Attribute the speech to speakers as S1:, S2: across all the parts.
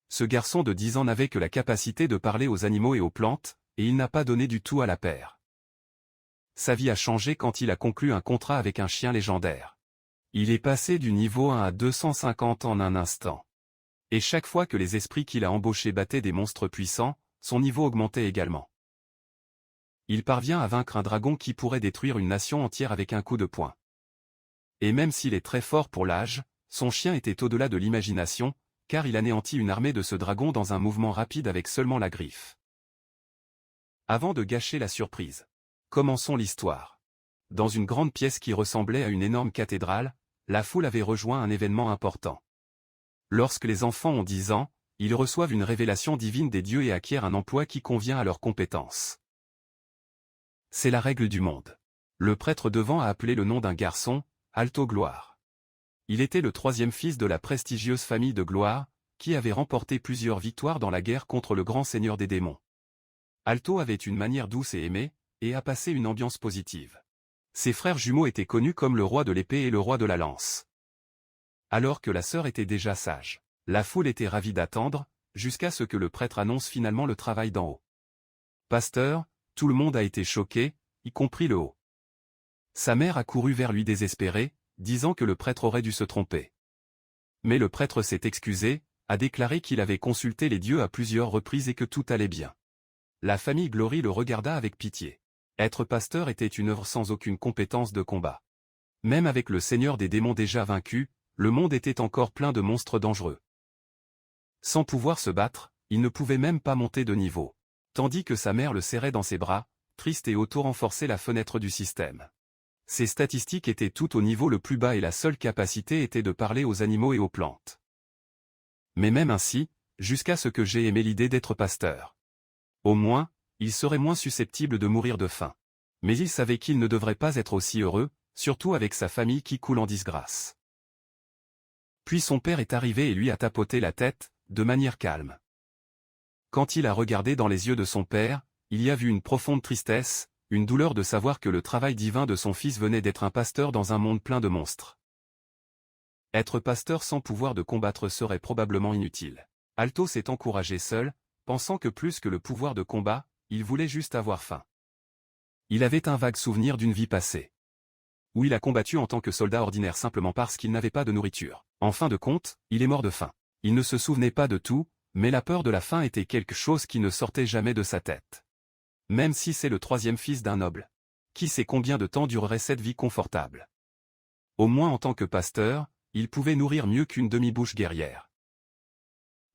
S1: Ce garçon de 10 ans n'avait que la capacité de parler aux animaux et aux plantes, et il n'a pas donné du tout à la paire. Sa vie a changé quand il a conclu un contrat avec un chien légendaire. Il est passé du niveau 1 à 250 en un instant. Et chaque fois que les esprits qu'il a embauchés battaient des monstres puissants, son niveau augmentait également. Il parvient à vaincre un dragon qui pourrait détruire une nation entière avec un coup de poing. Et même s'il est très fort pour l'âge, son chien était au-delà de l'imagination, car il anéantit une armée de ce dragon dans un mouvement rapide avec seulement la griffe. Avant de gâcher la surprise, commençons l'histoire. Dans une grande pièce qui ressemblait à une énorme cathédrale, la foule avait rejoint un événement important. Lorsque les enfants ont 10 ans, ils reçoivent une révélation divine des dieux et acquièrent un emploi qui convient à leurs compétences. C'est la règle du monde. Le prêtre devant a appelé le nom d'un garçon, Alto Gloire. Il était le 3e fils de la prestigieuse famille de Gloire, qui avait remporté plusieurs victoires dans la guerre contre le grand seigneur des démons. Alto avait une manière douce et aimée, et a passé une ambiance positive. Ses frères jumeaux étaient connus comme le roi de l'épée et le roi de la lance. Alors que la sœur était déjà sage, la foule était ravie d'attendre, jusqu'à ce que le prêtre annonce finalement le travail d'en haut. Pasteur, tout le monde a été choqué, y compris le haut. Sa mère a couru vers lui désespérée, disant que le prêtre aurait dû se tromper. Mais le prêtre s'est excusé, a déclaré qu'il avait consulté les dieux à plusieurs reprises et que tout allait bien. La famille Glory le regarda avec pitié. Être pasteur était une œuvre sans aucune compétence de combat. Même avec le seigneur des démons déjà vaincu, le monde était encore plein de monstres dangereux. Sans pouvoir se battre, il ne pouvait même pas monter de niveau. Tandis que sa mère le serrait dans ses bras, triste et auto-renforçait la fenêtre du système. Ses statistiques étaient toutes au niveau le plus bas et la seule capacité était de parler aux animaux et aux plantes. Mais même ainsi, jusqu'à ce que j'ai aimé l'idée d'être pasteur. Au moins, il serait moins susceptible de mourir de faim. Mais il savait qu'il ne devrait pas être aussi heureux, surtout avec sa famille qui coule en disgrâce. Puis son père est arrivé et lui a tapoté la tête, de manière calme. Quand il a regardé dans les yeux de son père, il y a vu une profonde tristesse, une douleur de savoir que le travail divin de son fils venait d'être un pasteur dans un monde plein de monstres. Être pasteur sans pouvoir de combattre serait probablement inutile. Alto s'est encouragé seul, pensant que plus que le pouvoir de combat, il voulait juste avoir faim. Il avait un vague souvenir d'une vie passée, où il a combattu en tant que soldat ordinaire simplement parce qu'il n'avait pas de nourriture. En fin de compte, il est mort de faim. Il ne se souvenait pas de tout, mais la peur de la faim était quelque chose qui ne sortait jamais de sa tête. Même si c'est le 3e fils d'un noble. Qui sait combien de temps durerait cette vie confortable? Au moins en tant que pasteur, il pouvait nourrir mieux qu'une demi-bouche guerrière.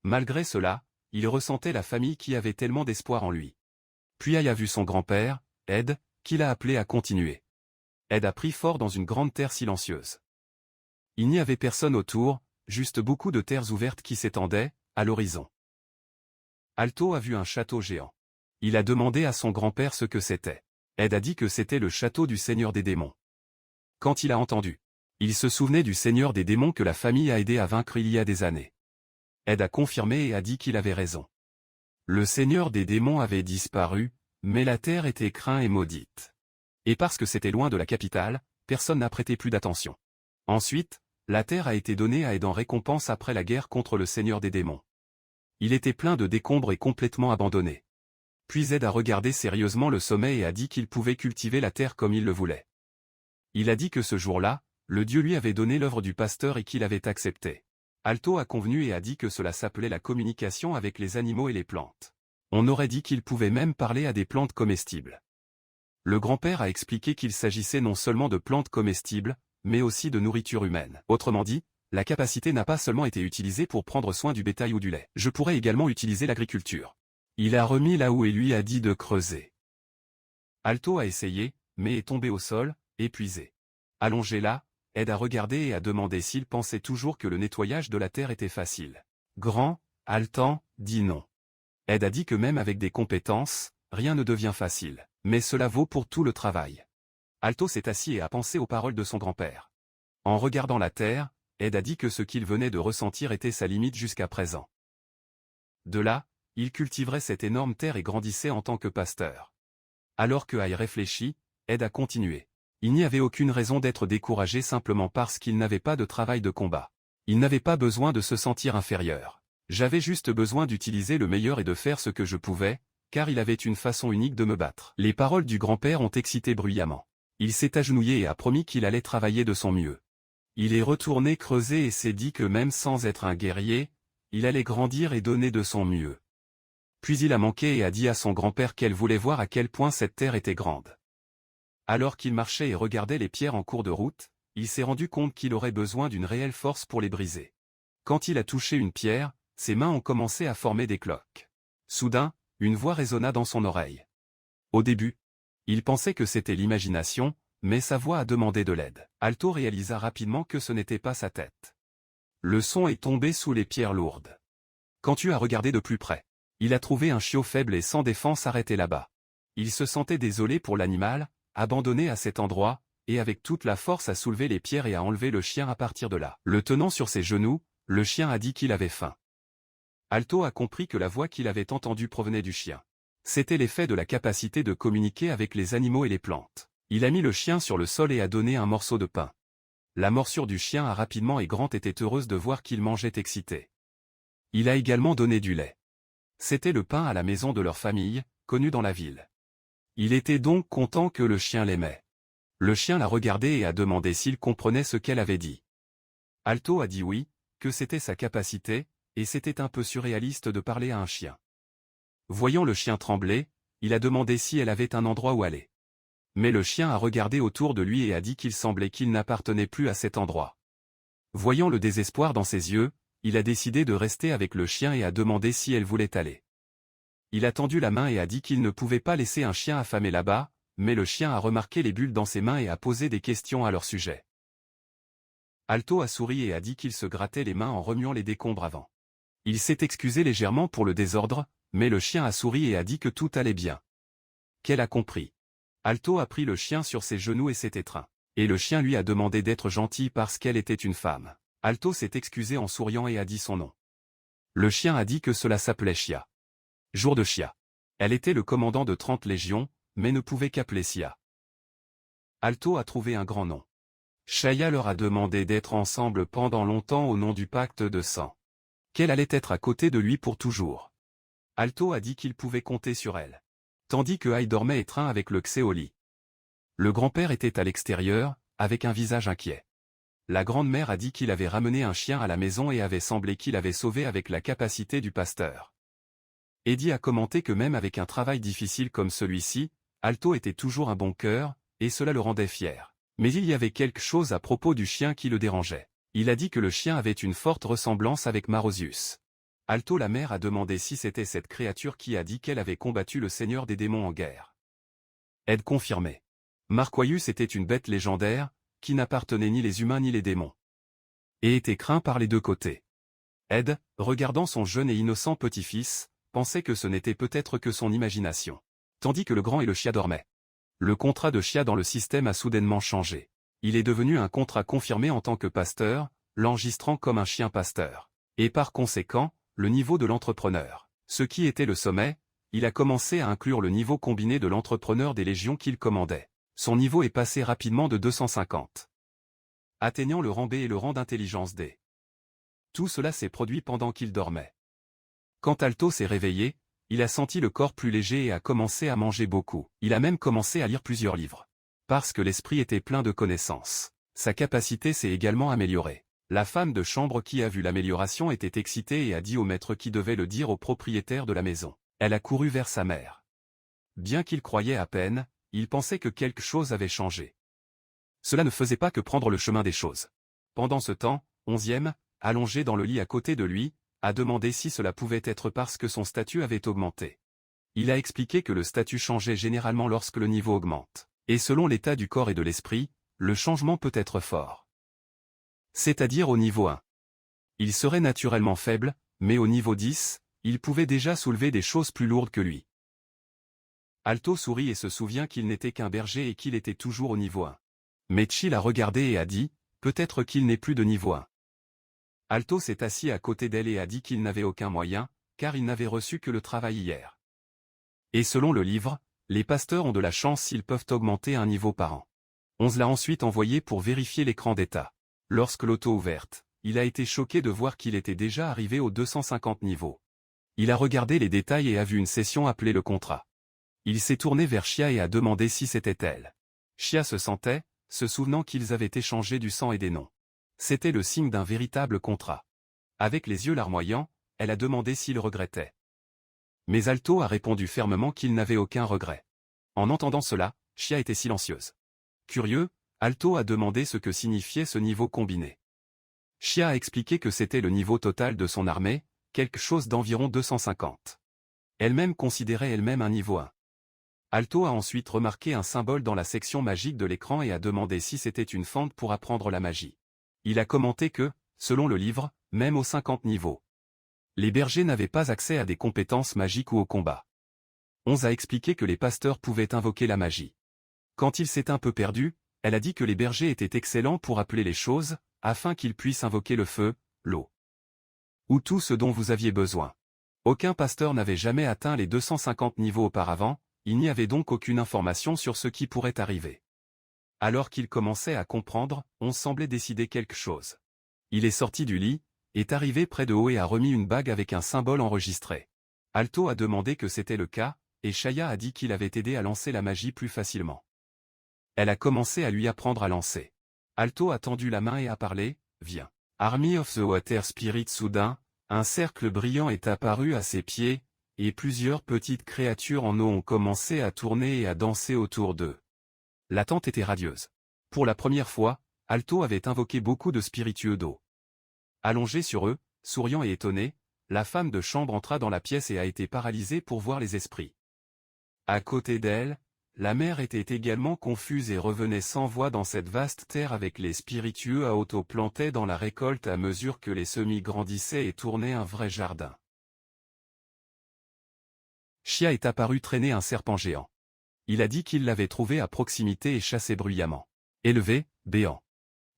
S1: Malgré cela, il ressentait la famille qui avait tellement d'espoir en lui. Puis il a vu son grand-père, Ed, qui l'a appelé à continuer. Ed a pris fort dans une grande terre silencieuse. Il n'y avait personne autour, juste beaucoup de terres ouvertes qui s'étendaient, à l'horizon. Alto a vu un château géant. Il a demandé à son grand-père ce que c'était. Ed a dit que c'était le château du seigneur des démons. Quand il a entendu, il se souvenait du seigneur des démons que la famille a aidé à vaincre il y a des années. Ed a confirmé et a dit qu'il avait raison. Le seigneur des démons avait disparu, mais la terre était crainte et maudite. Et parce que c'était loin de la capitale, personne n'a prêté plus d'attention. Ensuite, la terre a été donnée à Ed en récompense après la guerre contre le seigneur des démons. Il était plein de décombres et complètement abandonné. Puis Ed a regardé sérieusement le sommet et a dit qu'il pouvait cultiver la terre comme il le voulait. Il a dit que ce jour-là, le dieu lui avait donné l'œuvre du pasteur et qu'il avait accepté. Alto a convenu et a dit que cela s'appelait la communication avec les animaux et les plantes. On aurait dit qu'il pouvait même parler à des plantes comestibles. Le grand-père a expliqué qu'il s'agissait non seulement de plantes comestibles, mais aussi de nourriture humaine. Autrement dit, la capacité n'a pas seulement été utilisée pour prendre soin du bétail ou du lait. Je pourrais également utiliser l'agriculture. Il a remis là où et lui a dit de creuser. Alto a essayé, mais est tombé au sol, épuisé. Allongé là, Ed a regardé et a demandé s'il pensait toujours que le nettoyage de la terre était facile. Grand, haletant, dit non. Ed a dit que même avec des compétences, rien ne devient facile, mais cela vaut pour tout le travail. Alto s'est assis et a pensé aux paroles de son grand-père. En regardant la terre, Ed a dit que ce qu'il venait de ressentir était sa limite jusqu'à présent. De là, il cultiverait cette énorme terre et grandissait en tant que pasteur. Alors que Ai réfléchit, Ed a continué. Il n'y avait aucune raison d'être découragé simplement parce qu'il n'avait pas de travail de combat. Il n'avait pas besoin de se sentir inférieur. J'avais juste besoin d'utiliser le meilleur et de faire ce que je pouvais, car il avait une façon unique de me battre. Les paroles du grand-père ont excité bruyamment. Il s'est agenouillé et a promis qu'il allait travailler de son mieux. Il est retourné creuser et s'est dit que même sans être un guerrier, il allait grandir et donner de son mieux. Puis il a manqué et a dit à son grand-père qu'elle voulait voir à quel point cette terre était grande. Alors qu'il marchait et regardait les pierres en cours de route, il s'est rendu compte qu'il aurait besoin d'une réelle force pour les briser. Quand il a touché une pierre, ses mains ont commencé à former des cloques. Soudain, une voix résonna dans son oreille. Au début, il pensait que c'était l'imagination, mais sa voix a demandé de l'aide. Alto réalisa rapidement que ce n'était pas sa tête. Le son est tombé sous les pierres lourdes. Quand tu as regardé de plus près, il a trouvé un chiot faible et sans défense arrêté là-bas. Il se sentait désolé pour l'animal, abandonné à cet endroit, et avec toute la force a soulevé les pierres et a enlevé le chien à partir de là. Le tenant sur ses genoux, le chien a dit qu'il avait faim. Alto a compris que la voix qu'il avait entendue provenait du chien. C'était l'effet de la capacité de communiquer avec les animaux et les plantes. Il a mis le chien sur le sol et a donné un morceau de pain. La morsure du chien a rapidement et Grant était heureuse de voir qu'il mangeait excité. Il a également donné du lait. C'était le pain à la maison de leur famille, connue dans la ville. Il était donc content que le chien l'aimait. Le chien l'a regardé et a demandé s'il comprenait ce qu'elle avait dit. Alto a dit oui, que c'était sa capacité, et c'était un peu surréaliste de parler à un chien. Voyant le chien trembler, il a demandé si elle avait un endroit où aller. Mais le chien a regardé autour de lui et a dit qu'il semblait qu'il n'appartenait plus à cet endroit. Voyant le désespoir dans ses yeux, il a décidé de rester avec le chien et a demandé si elle voulait aller. Il a tendu la main et a dit qu'il ne pouvait pas laisser un chien affamé là-bas, mais le chien a remarqué les bulles dans ses mains et a posé des questions à leur sujet. Alto a souri et a dit qu'il se grattait les mains en remuant les décombres avant. Il s'est excusé légèrement pour le désordre, mais le chien a souri et a dit que tout allait bien. Qu'elle a compris. Alto a pris le chien sur ses genoux et s'est étreint. Et le chien lui a demandé d'être gentil parce qu'elle était une femme. Alto s'est excusé en souriant et a dit son nom. Le chien a dit que cela s'appelait Chia. Jour de Chia. Elle était le commandant de 30 légions, mais ne pouvait qu'appeler Sia. Alto a trouvé un grand nom. Shaya leur a demandé d'être ensemble pendant longtemps au nom du pacte de sang. Qu'elle allait être à côté de lui pour toujours. Alto a dit qu'il pouvait compter sur elle. Tandis que Ai dormait étreint avec le Xéoli. Le grand-père était à l'extérieur, avec un visage inquiet. La grand-mère a dit qu'il avait ramené un chien à la maison et avait semblé qu'il avait sauvé avec la capacité du pasteur. Eddie a commenté que même avec un travail difficile comme celui-ci, Alto était toujours un bon cœur, et cela le rendait fier. Mais il y avait quelque chose à propos du chien qui le dérangeait. Il a dit que le chien avait une forte ressemblance avec Marosius. Alto la mère a demandé si c'était cette créature qui a dit qu'elle avait combattu le seigneur des démons en guerre. Ed confirmait. Marquayus était une bête légendaire, qui n'appartenait ni les humains ni les démons. Et était craint par les deux côtés. Ed, regardant son jeune et innocent petit-fils, pensait que ce n'était peut-être que son imagination. Tandis que le grand et le Chia dormaient. Le contrat de Chia dans le système a soudainement changé. Il est devenu un contrat confirmé en tant que pasteur, l'enregistrant comme un chien pasteur. Et par conséquent, le niveau de l'entrepreneur. Ce qui était le sommet, il a commencé à inclure le niveau combiné de l'entrepreneur des légions qu'il commandait. Son niveau est passé rapidement de 250. Atteignant le rang B et le rang d'intelligence D. Tout cela s'est produit pendant qu'il dormait. Quand Alto s'est réveillé, il a senti le corps plus léger et a commencé à manger beaucoup. Il a même commencé à lire plusieurs livres. Parce que l'esprit était plein de connaissances. Sa capacité s'est également améliorée. La femme de chambre qui a vu l'amélioration était excitée et a dit au maître qui devait le dire au propriétaire de la maison. Elle a couru vers sa mère. Bien qu'il croyait à peine, il pensait que quelque chose avait changé. Cela ne faisait pas que prendre le chemin des choses. Pendant ce temps, 11e, allongé dans le lit à côté de lui, a demandé si cela pouvait être parce que son statut avait augmenté. Il a expliqué que le statut changeait généralement lorsque le niveau augmente. Et selon l'état du corps et de l'esprit, le changement peut être fort. C'est-à-dire au niveau 1. Il serait naturellement faible, mais au niveau 10, il pouvait déjà soulever des choses plus lourdes que lui. Alto sourit et se souvient qu'il n'était qu'un berger et qu'il était toujours au niveau 1. Mechi l'a regardé et a dit, peut-être qu'il n'est plus de niveau 1. Alto s'est assis à côté d'elle et a dit qu'il n'avait aucun moyen, car il n'avait reçu que le travail hier. Et selon le livre, les pasteurs ont de la chance s'ils peuvent augmenter un niveau par an. On l'a ensuite envoyé pour vérifier l'écran d'état. Lorsque l'auto ouverte, il a été choqué de voir qu'il était déjà arrivé aux 250 niveaux. Il a regardé les détails et a vu une session appelée le contrat. Il s'est tourné vers Chia et a demandé si c'était elle. Chia se sentait, se souvenant qu'ils avaient échangé du sang et des noms. C'était le signe d'un véritable contrat. Avec les yeux larmoyants, elle a demandé s'il regrettait. Mais Alto a répondu fermement qu'il n'avait aucun regret. En entendant cela, Chia était silencieuse. Curieux, Alto a demandé ce que signifiait ce niveau combiné. Chia a expliqué que c'était le niveau total de son armée, quelque chose d'environ 250. Elle-même considérait elle-même un niveau 1. Alto a ensuite remarqué un symbole dans la section magique de l'écran et a demandé si c'était une fente pour apprendre la magie. Il a commenté que, selon le livre, même aux 50 niveaux, les bergers n'avaient pas accès à des compétences magiques ou au combat. On a expliqué que les pasteurs pouvaient invoquer la magie. Quand il s'est un peu perdu, elle a dit que les bergers étaient excellents pour appeler les choses, afin qu'ils puissent invoquer le feu, l'eau, ou tout ce dont vous aviez besoin. Aucun pasteur n'avait jamais atteint les 250 niveaux auparavant, il n'y avait donc aucune information sur ce qui pourrait arriver. Alors qu'il commençait à comprendre, on semblait décider quelque chose. Il est sorti du lit, est arrivé près de haut et a remis une bague avec un symbole enregistré. Alto a demandé que c'était le cas, et Shaya a dit qu'il avait aidé à lancer la magie plus facilement. Elle a commencé à lui apprendre à lancer. Alto a tendu la main et a parlé, « Viens. » Army of the Water Spirit. Soudain, un cercle brillant est apparu à ses pieds, et plusieurs petites créatures en eau ont commencé à tourner et à danser autour d'eux. L'attente était radieuse. Pour la première fois, Alto avait invoqué beaucoup de spiritueux d'eau. Allongée sur eux, souriant et étonnée, la femme de chambre entra dans la pièce et a été paralysée pour voir les esprits. À côté d'elle, la mer était également confuse et revenait sans voix dans cette vaste terre avec les spiritueux à auto-plantaient dans la récolte à mesure que les semis grandissaient et tournaient un vrai jardin. Chia est apparu traîner un serpent géant. Il a dit qu'il l'avait trouvé à proximité et chassé bruyamment. Élevé, béant.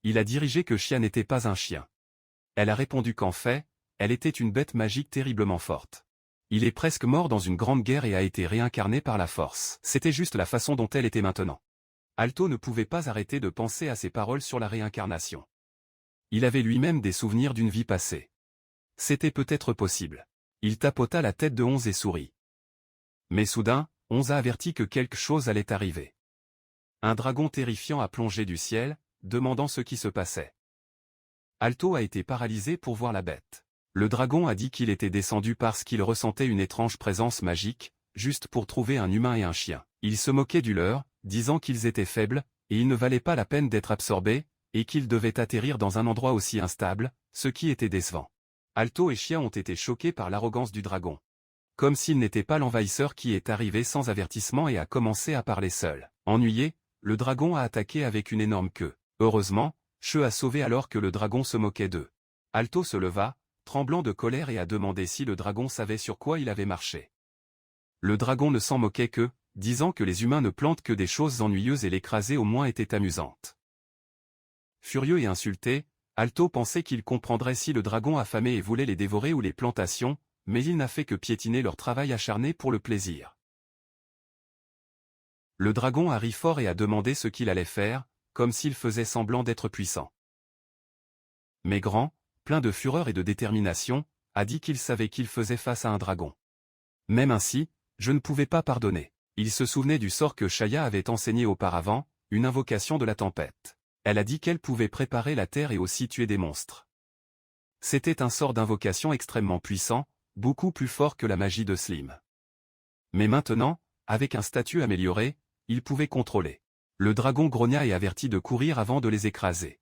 S1: Il a dirigé que Chia n'était pas un chien. Elle a répondu qu'en fait, elle était une bête magique terriblement forte. Il est presque mort dans une grande guerre et a été réincarné par la force. C'était juste la façon dont elle était maintenant. Alto ne pouvait pas arrêter de penser à ses paroles sur la réincarnation. Il avait lui-même des souvenirs d'une vie passée. C'était peut-être possible. Il tapota la tête de Onze et sourit. Mais soudain, Onze a averti que quelque chose allait arriver. Un dragon terrifiant a plongé du ciel, demandant ce qui se passait. Alto a été paralysé pour voir la bête. Le dragon a dit qu'il était descendu parce qu'il ressentait une étrange présence magique, juste pour trouver un humain et un chien. Il se moquait du leur, disant qu'ils étaient faibles, et il ne valait pas la peine d'être absorbés, et qu'ils devaient atterrir dans un endroit aussi instable, ce qui était décevant. Alto et Chia ont été choqués par l'arrogance du dragon. Comme s'il n'était pas l'envahisseur qui est arrivé sans avertissement et a commencé à parler seul. Ennuyé, le dragon a attaqué avec une énorme queue. Heureusement, Che a sauvé alors que le dragon se moquait d'eux. Alto se leva, tremblant de colère et a demandé si le dragon savait sur quoi il avait marché. Le dragon ne s'en moquait que, disant que les humains ne plantent que des choses ennuyeuses et l'écraser au moins était amusante. Furieux et insulté, Alto pensait qu'il comprendrait si le dragon affamait et voulait les dévorer ou les plantations, mais il n'a fait que piétiner leur travail acharné pour le plaisir. Le dragon a ri fort et a demandé ce qu'il allait faire, comme s'il faisait semblant d'être puissant. Mais grand, plein de fureur et de détermination, a dit qu'il savait qu'il faisait face à un dragon. Même ainsi, je ne pouvais pas pardonner. Il se souvenait du sort que Shaya avait enseigné auparavant, une invocation de la tempête. Elle a dit qu'elle pouvait préparer la terre et aussi tuer des monstres. C'était un sort d'invocation extrêmement puissant, beaucoup plus fort que la magie de Slim. Mais maintenant, avec un statut amélioré, il pouvait contrôler. Le dragon grogna et avertit de courir avant de les écraser.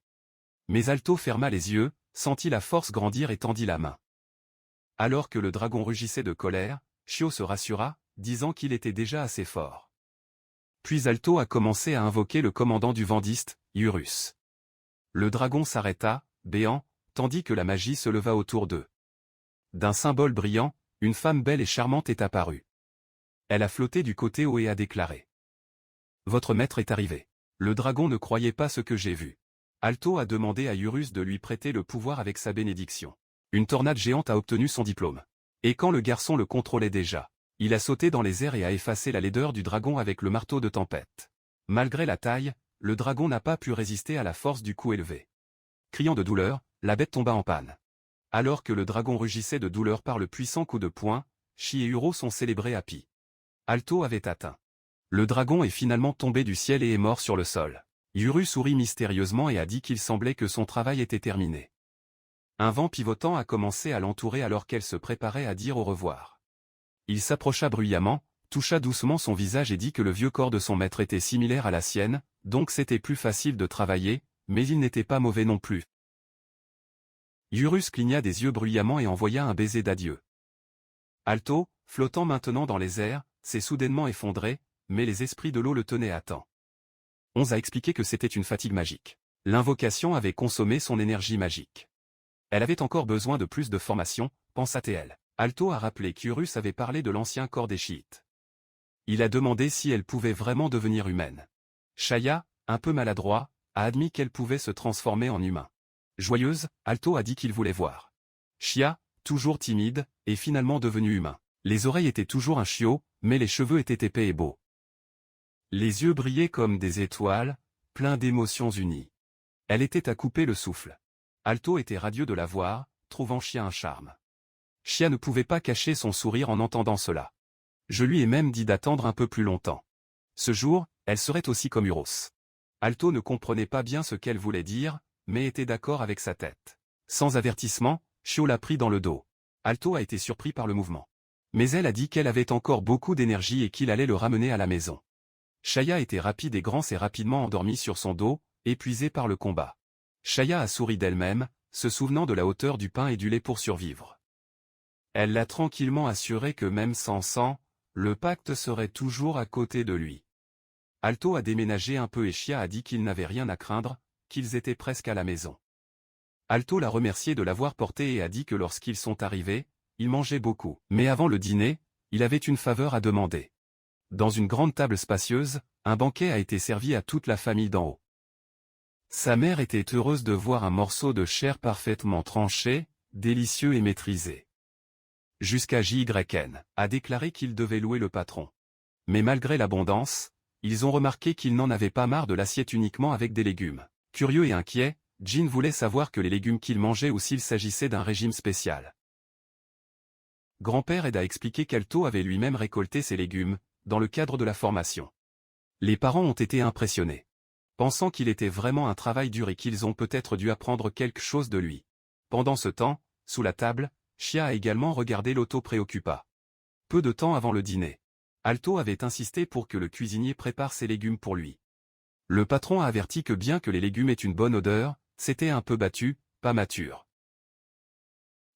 S1: Mais Alto ferma les yeux, sentit la force grandir et tendit la main. Alors que le dragon rugissait de colère, Shio se rassura, disant qu'il était déjà assez fort. Puis Alto a commencé à invoquer le commandant du Vendiste, Urus. Le dragon s'arrêta, béant, tandis que la magie se leva autour d'eux. D'un symbole brillant, une femme belle et charmante est apparue. Elle a flotté du côté haut et a déclaré. « Votre maître est arrivé. » Le dragon ne croyait pas ce que j'ai vu. Alto a demandé à Urus de lui prêter le pouvoir avec sa bénédiction. Une tornade géante a obtenu son diplôme. Et quand le garçon le contrôlait déjà, il a sauté dans les airs et a effacé la laideur du dragon avec le marteau de tempête. Malgré la taille, le dragon n'a pas pu résister à la force du coup élevé. Criant de douleur, la bête tomba en panne. Alors que le dragon rugissait de douleur par le puissant coup de poing, Shi et Uro sont célébrés à Pi. Alto avait atteint. Le dragon est finalement tombé du ciel et est mort sur le sol. Yuru sourit mystérieusement et a dit qu'il semblait que son travail était terminé. Un vent pivotant a commencé à l'entourer alors qu'elle se préparait à dire au revoir. Il s'approcha bruyamment, toucha doucement son visage et dit que le vieux corps de son maître était similaire à la sienne, donc c'était plus facile de travailler, mais il n'était pas mauvais non plus. Yurus cligna des yeux bruyamment et envoya un baiser d'adieu. Alto, flottant maintenant dans les airs, s'est soudainement effondré, mais les esprits de l'eau le tenaient à temps. On a expliqué que c'était une fatigue magique. L'invocation avait consommé son énergie magique. Elle avait encore besoin de plus de formation, pensa-t-elle. Alto a rappelé qu'Yurus avait parlé de l'ancien corps des chiites. Il a demandé si elle pouvait vraiment devenir humaine. Shaya, un peu maladroit, a admis qu'elle pouvait se transformer en humain. Joyeuse, Alto a dit qu'il voulait voir. Shia, toujours timide, est finalement devenu humain. Les oreilles étaient toujours un chiot, mais les cheveux étaient épais et beaux. Les yeux brillaient comme des étoiles, pleins d'émotions unies. Elle était à couper le souffle. Alto était radieux de la voir, trouvant Shia un charme. Shia ne pouvait pas cacher son sourire en entendant cela. Je lui ai même dit d'attendre un peu plus longtemps. Ce jour, elle serait aussi comme Uros. Alto ne comprenait pas bien ce qu'elle voulait dire, mais était d'accord avec sa tête. Sans avertissement, Shio l'a pris dans le dos. Alto a été surpris par le mouvement. Mais elle a dit qu'elle avait encore beaucoup d'énergie et qu'il allait le ramener à la maison. Shaya était rapide et grand s'est rapidement endormi sur son dos, épuisé par le combat. Shaya a souri d'elle-même, se souvenant de la hauteur du pain et du lait pour survivre. Elle l'a tranquillement assuré que même sans sang, le pacte serait toujours à côté de lui. Alto a déménagé un peu et Shia a dit qu'il n'avait rien à craindre, qu'ils étaient presque à la maison. Alto l'a remercié de l'avoir porté et a dit que lorsqu'ils sont arrivés, il mangeait beaucoup. Mais avant le dîner, il avait une faveur à demander. Dans une grande table spacieuse, un banquet a été servi à toute la famille d'en haut. Sa mère était heureuse de voir un morceau de chair parfaitement tranché, délicieux et maîtrisé. Jusqu'à JYN a déclaré qu'il devait louer le patron. Mais malgré l'abondance, ils ont remarqué qu'il n'en avait pas marre de l'assiette uniquement avec des légumes. Curieux et inquiet, Jin voulait savoir que les légumes qu'il mangeait ou s'il s'agissait d'un régime spécial. Grand-père aide à expliquer qu'Alto avait lui-même récolté ses légumes, dans le cadre de la formation. Les parents ont été impressionnés. Pensant qu'il était vraiment un travail dur et qu'ils ont peut-être dû apprendre quelque chose de lui. Pendant ce temps, sous la table, Shia a également regardé l'auto préoccupa. Peu de temps avant le dîner, Alto avait insisté pour que le cuisinier prépare ses légumes pour lui. Le patron a averti que bien que les légumes aient une bonne odeur, c'était un peu battu, pas mature.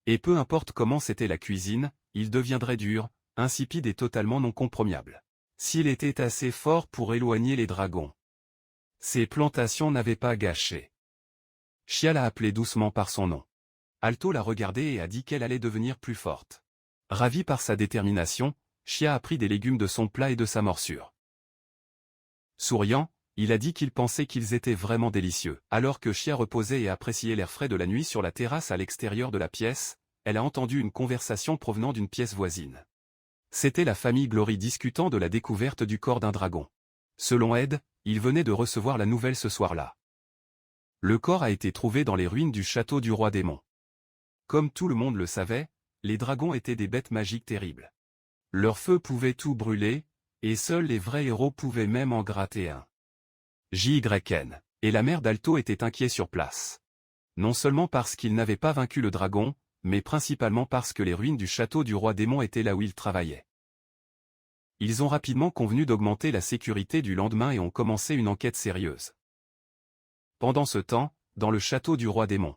S1: Et peu importe comment c'était la cuisine, il deviendrait dur, insipide et totalement non compromiable. S'il était assez fort pour éloigner les dragons. Ses plantations n'avaient pas gâché. Shia l'a appelé doucement par son nom. Alto l'a regardée et a dit qu'elle allait devenir plus forte. Ravi par sa détermination, Shia a pris des légumes de son plat et de sa morsure. Souriant, il a dit qu'il pensait qu'ils étaient vraiment délicieux. Alors que Shia reposait et appréciait l'air frais de la nuit sur la terrasse à l'extérieur de la pièce, elle a entendu une conversation provenant d'une pièce voisine. C'était la famille Glory discutant de la découverte du corps d'un dragon. Selon Ed, il venait de recevoir la nouvelle ce soir-là. Le corps a été trouvé dans les ruines du château du roi démon. Comme tout le monde le savait, les dragons étaient des bêtes magiques terribles. Leur feu pouvait tout brûler, et seuls les vrais héros pouvaient même en gratter un. JYN, et la mère d'Alto était inquiet sur place. Non seulement parce qu'il n'avait pas vaincu le dragon, mais principalement parce que les ruines du château du roi démon étaient là où il travaillait. Ils ont rapidement convenu d'augmenter la sécurité du lendemain et ont commencé une enquête sérieuse. Pendant ce temps, dans le château du roi démon,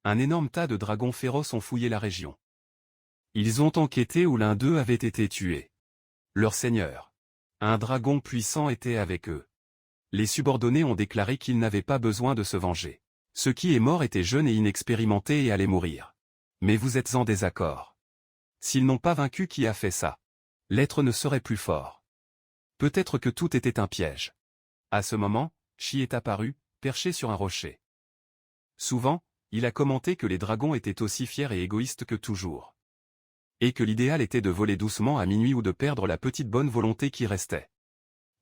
S1: un énorme tas de dragons féroces ont fouillé la région. Ils ont enquêté où l'un d'eux avait été tué. Leur seigneur, un dragon puissant, était avec eux. Les subordonnés ont déclaré qu'ils n'avaient pas besoin de se venger. Ce qui est mort était jeune et inexpérimenté et allait mourir. Mais vous êtes en désaccord. S'ils n'ont pas vaincu qui a fait ça, l'être ne serait plus fort. Peut-être que tout était un piège. À ce moment, Shi est apparu, perché sur un rocher. Souvent, il a commenté que les dragons étaient aussi fiers et égoïstes que toujours. Et que l'idéal était de voler doucement à minuit ou de perdre la petite bonne volonté qui restait.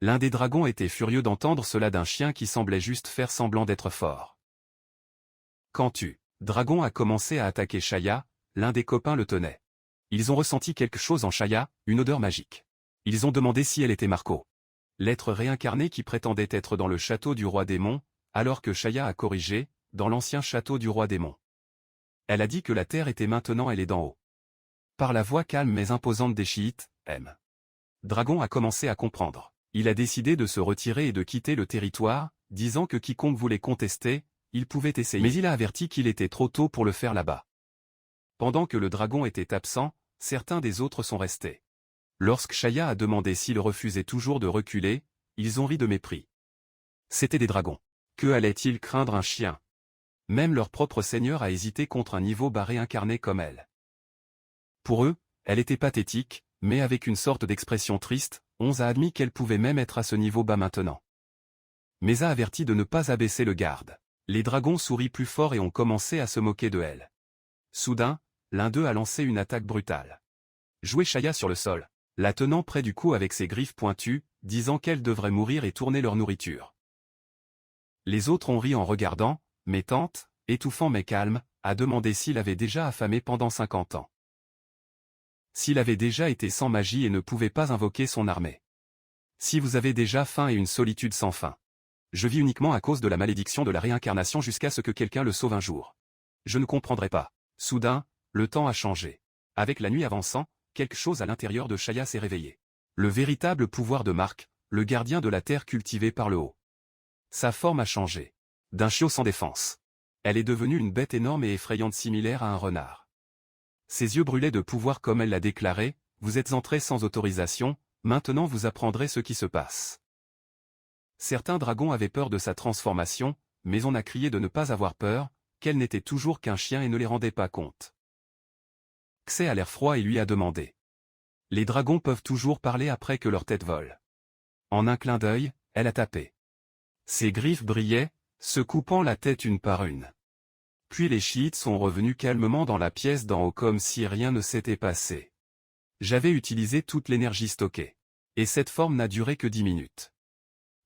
S1: L'un des dragons était furieux d'entendre cela d'un chien qui semblait juste faire semblant d'être fort. Quand tu Dragon a commencé à attaquer Chaya, l'un des copains le tenait. Ils ont ressenti quelque chose en Chaya, une odeur magique. Ils ont demandé si elle était Marco. L'être réincarné qui prétendait être dans le château du roi démon, alors que Chaya a corrigé, dans l'ancien château du roi démon. Elle a dit que la terre était maintenant elle est d'en haut. Par la voix calme mais imposante des chiites, M. Dragon a commencé à comprendre. Il a décidé de se retirer et de quitter le territoire, disant que quiconque voulait contester, il pouvait essayer. Mais il a averti qu'il était trop tôt pour le faire là-bas. Pendant que le dragon était absent, certains des autres sont restés. Lorsque Chaya a demandé s'il refusait toujours de reculer, ils ont ri de mépris. C'étaient des dragons. Que allaient-ils craindre un chien? Même leur propre seigneur a hésité contre un niveau bas réincarné comme elle. Pour eux, elle était pathétique, mais avec une sorte d'expression triste, on a admis qu'elle pouvait même être à ce niveau bas maintenant. Mais a averti de ne pas abaisser le garde. Les dragons sourient plus fort et ont commencé à se moquer de elle. Soudain, l'un d'eux a lancé une attaque brutale. Joué Chaya sur le sol, la tenant près du cou avec ses griffes pointues, disant qu'elle devrait mourir et tourner leur nourriture. Les autres ont ri en regardant, mais Tante, étouffant mais calme, a demandé s'il avait déjà affamé pendant 50 ans. S'il avait déjà été sans magie et ne pouvait pas invoquer son armée. Si vous avez déjà faim et une solitude sans fin. Je vis uniquement à cause de la malédiction de la réincarnation jusqu'à ce que quelqu'un le sauve un jour. Je ne comprendrai pas. Soudain, le temps a changé. Avec la nuit avançant, quelque chose à l'intérieur de Chaya s'est réveillé. Le véritable pouvoir de Marc, le gardien de la terre cultivée par le haut. Sa forme a changé. D'un chiot sans défense. Elle est devenue une bête énorme et effrayante similaire à un renard. Ses yeux brûlaient de pouvoir comme elle l'a déclaré, vous êtes entré sans autorisation, maintenant vous apprendrez ce qui se passe. Certains dragons avaient peur de sa transformation, mais on a crié de ne pas avoir peur, qu'elle n'était toujours qu'un chien et ne les rendait pas compte. Xé a l'air froid et lui a demandé. Les dragons peuvent toujours parler après que leur tête vole. En un clin d'œil, elle a tapé. Ses griffes brillaient, se coupant la tête une par une. Puis les chiites sont revenus calmement dans la pièce d'en haut comme si rien ne s'était passé. J'avais utilisé toute l'énergie stockée. Et cette forme n'a duré que 10 minutes.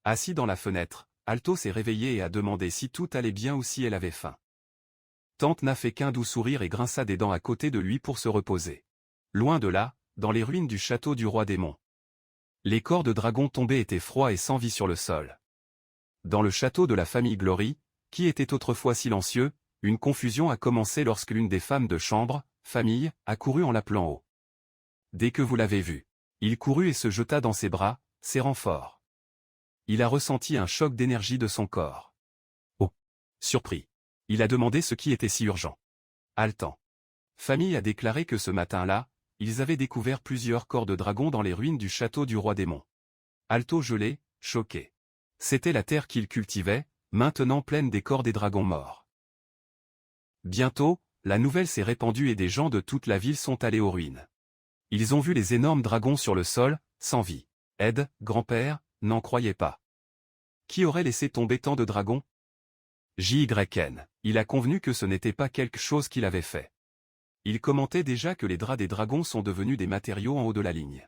S1: Assis dans la fenêtre, Alto s'est réveillé et a demandé si tout allait bien ou si elle avait faim. Tante n'a fait qu'un doux sourire et grinça des dents à côté de lui pour se reposer. Loin de là, dans les ruines du château du roi démon. Les corps de dragons tombés étaient froids et sans vie sur le sol. Dans le château de la famille Glory, qui était autrefois silencieux, une confusion a commencé lorsque l'une des femmes de chambre, famille, a couru en l'appelant haut. Dès que vous l'avez vu, il courut et se jeta dans ses bras, serrant fort. Il a ressenti un choc d'énergie de son corps. Oh! Surpris. Il a demandé ce qui était si urgent. Haletant. Famille a déclaré que ce matin-là, ils avaient découvert plusieurs corps de dragons dans les ruines du château du roi démon. Alto gelé, choqué. C'était la terre qu'il cultivait, maintenant pleine des corps des dragons morts. Bientôt, la nouvelle s'est répandue et des gens de toute la ville sont allés aux ruines. Ils ont vu les énormes dragons sur le sol, sans vie. Ed, grand-père, n'en croyait pas. Qui aurait laissé tomber tant de dragons? JYN. Il a convenu que ce n'était pas quelque chose qu'il avait fait. Il commentait déjà que les draps des dragons sont devenus des matériaux en haut de la ligne.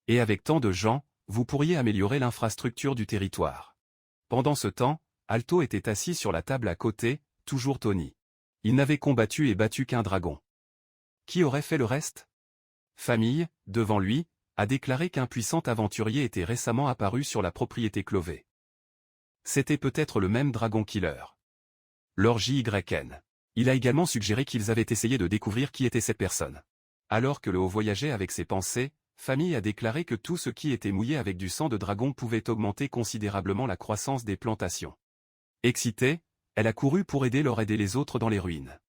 S1: Et avec tant de gens, vous pourriez améliorer l'infrastructure du territoire. Pendant ce temps, Alto était assis sur la table à côté, toujours Tony. Il n'avait combattu et battu qu'un dragon. Qui aurait fait le reste? Famille, devant lui, a déclaré qu'un puissant aventurier était récemment apparu sur la propriété Clovey. C'était peut-être le même dragon killer. Lord JYN. Il a également suggéré qu'ils avaient essayé de découvrir qui était cette personne. Alors que le haut voyageait avec ses pensées, Famille a déclaré que tout ce qui était mouillé avec du sang de dragon pouvait augmenter considérablement la croissance des plantations. Excitée, elle a couru pour aider les autres dans les ruines.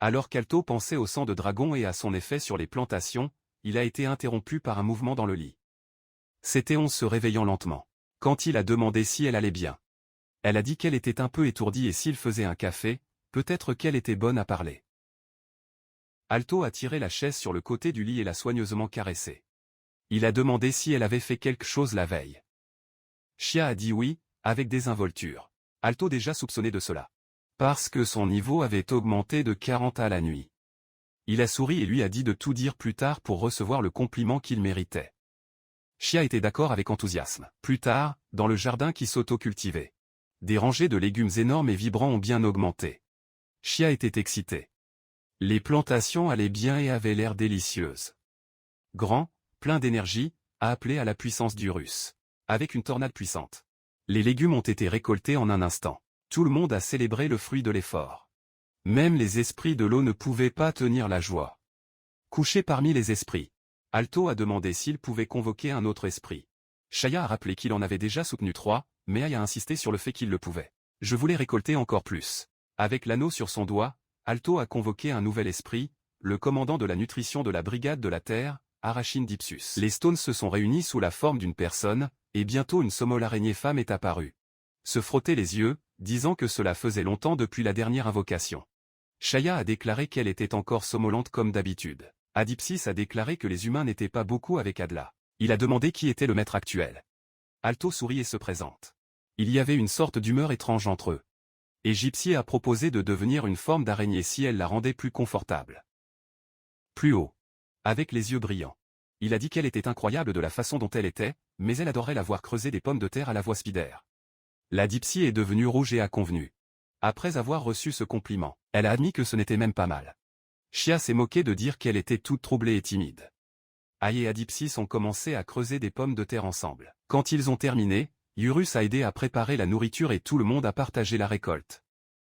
S1: Alors qu'Alto pensait au sang de dragon et à son effet sur les plantations, il a été interrompu par un mouvement dans le lit. C'était Onze se réveillant lentement. Quand il a demandé si elle allait bien. Elle a dit qu'elle était un peu étourdie et s'il faisait un café, peut-être qu'elle était bonne à parler. Alto a tiré la chaise sur le côté du lit et l'a soigneusement caressée. Il a demandé si elle avait fait quelque chose la veille. Chia a dit oui, avec désinvolture. Alto déjà soupçonné de cela. Parce que son niveau avait augmenté de 40 à la nuit. Il a souri et lui a dit de tout dire plus tard pour recevoir le compliment qu'il méritait. Chia était d'accord avec enthousiasme. Plus tard, dans le jardin qui s'auto-cultivait. Des rangées de légumes énormes et vibrants ont bien augmenté. Chia était excité. Les plantations allaient bien et avaient l'air délicieuses. Grand, plein d'énergie, a appelé à la puissance du Russe. Avec une tornade puissante. Les légumes ont été récoltés en un instant. Tout le monde a célébré le fruit de l'effort. Même les esprits de l'eau ne pouvaient pas tenir la joie. Couché parmi les esprits, Alto a demandé s'il pouvait convoquer un autre esprit. Shaya a rappelé qu'il en avait déjà soutenu 3, mais Ai a insisté sur le fait qu'il le pouvait. Je voulais récolter encore plus. Avec l'anneau sur son doigt, Alto a convoqué un nouvel esprit, le commandant de la nutrition de la brigade de la Terre, Arachin Dipsus. Les Stones se sont réunis sous la forme d'une personne, et bientôt une somole araignée femme est apparue. Se frotter les yeux, disant que cela faisait longtemps depuis la dernière invocation. Shaya a déclaré qu'elle était encore somolente comme d'habitude. Adipsis a déclaré que les humains n'étaient pas beaucoup avec Adla. Il a demandé qui était le maître actuel. Alto sourit et se présente. Il y avait une sorte d'humeur étrange entre eux. Et Gypsy a proposé de devenir une forme d'araignée si elle la rendait plus confortable. Plus haut. Avec les yeux brillants. Il a dit qu'elle était incroyable de la façon dont elle était, mais elle adorait la voir creuser des pommes de terre à la voix Spider. La Gypsy est devenue rouge et a convenu. Après avoir reçu ce compliment, elle a admis que ce n'était même pas mal. Chia s'est moqué de dire qu'elle était toute troublée et timide. Ai et Adipsis ont commencé à creuser des pommes de terre ensemble. Quand ils ont terminé, Urus a aidé à préparer la nourriture et tout le monde a partagé la récolte.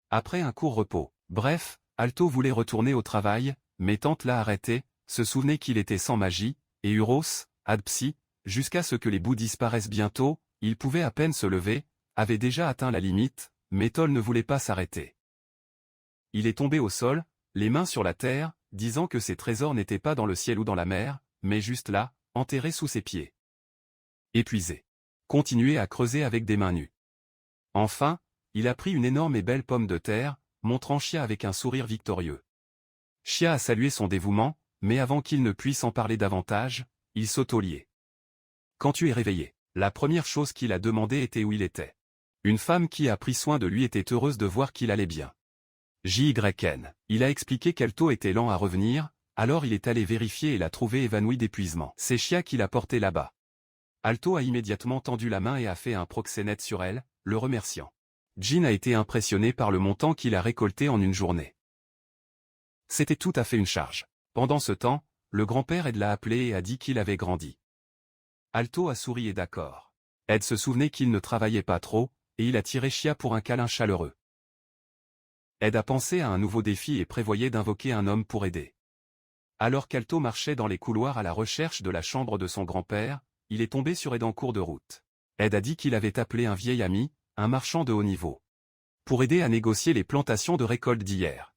S1: Après un court repos, bref, Alto voulait retourner au travail, mais Tante l'a arrêté, se souvenait qu'il était sans magie, et Uros, Adpsi, jusqu'à ce que les bouts disparaissent bientôt, il pouvait à peine se lever, avait déjà atteint la limite, mais Tol ne voulait pas s'arrêter. Il est tombé au sol, les mains sur la terre, disant que ses trésors n'étaient pas dans le ciel ou dans la mer, mais juste là, enterrés sous ses pieds. Épuisé. Continuez à creuser avec des mains nues. Enfin, il a pris une énorme et belle pomme de terre, montrant Chia avec un sourire victorieux. Chia a salué son dévouement, mais avant qu'il ne puisse en parler davantage, il s'auto-liait. Quand tu es réveillé, la première chose qu'il a demandé était où il était. Une femme qui a pris soin de lui était heureuse de voir qu'il allait bien. JYN. Il a expliqué qu'Alto était lent à revenir, alors il est allé vérifier et l'a trouvé évanoui d'épuisement. C'est Chia qui l'a porté là-bas. Alto a immédiatement tendu la main et a fait un proxénète sur elle, le remerciant. Jin a été impressionné par le montant qu'il a récolté en une journée. C'était tout à fait une charge. Pendant ce temps, le grand-père Ed l'a appelé et a dit qu'il avait grandi. Alto a souri et d'accord. Ed se souvenait qu'il ne travaillait pas trop, et il a tiré Chia pour un câlin chaleureux. Ed a pensé à un nouveau défi et prévoyait d'invoquer un homme pour aider. Alors qu'Alto marchait dans les couloirs à la recherche de la chambre de son grand-père, il est tombé sur Ed en cours de route. Ed a dit qu'il avait appelé un vieil ami, un marchand de haut niveau, pour aider à négocier les plantations de récolte d'hier.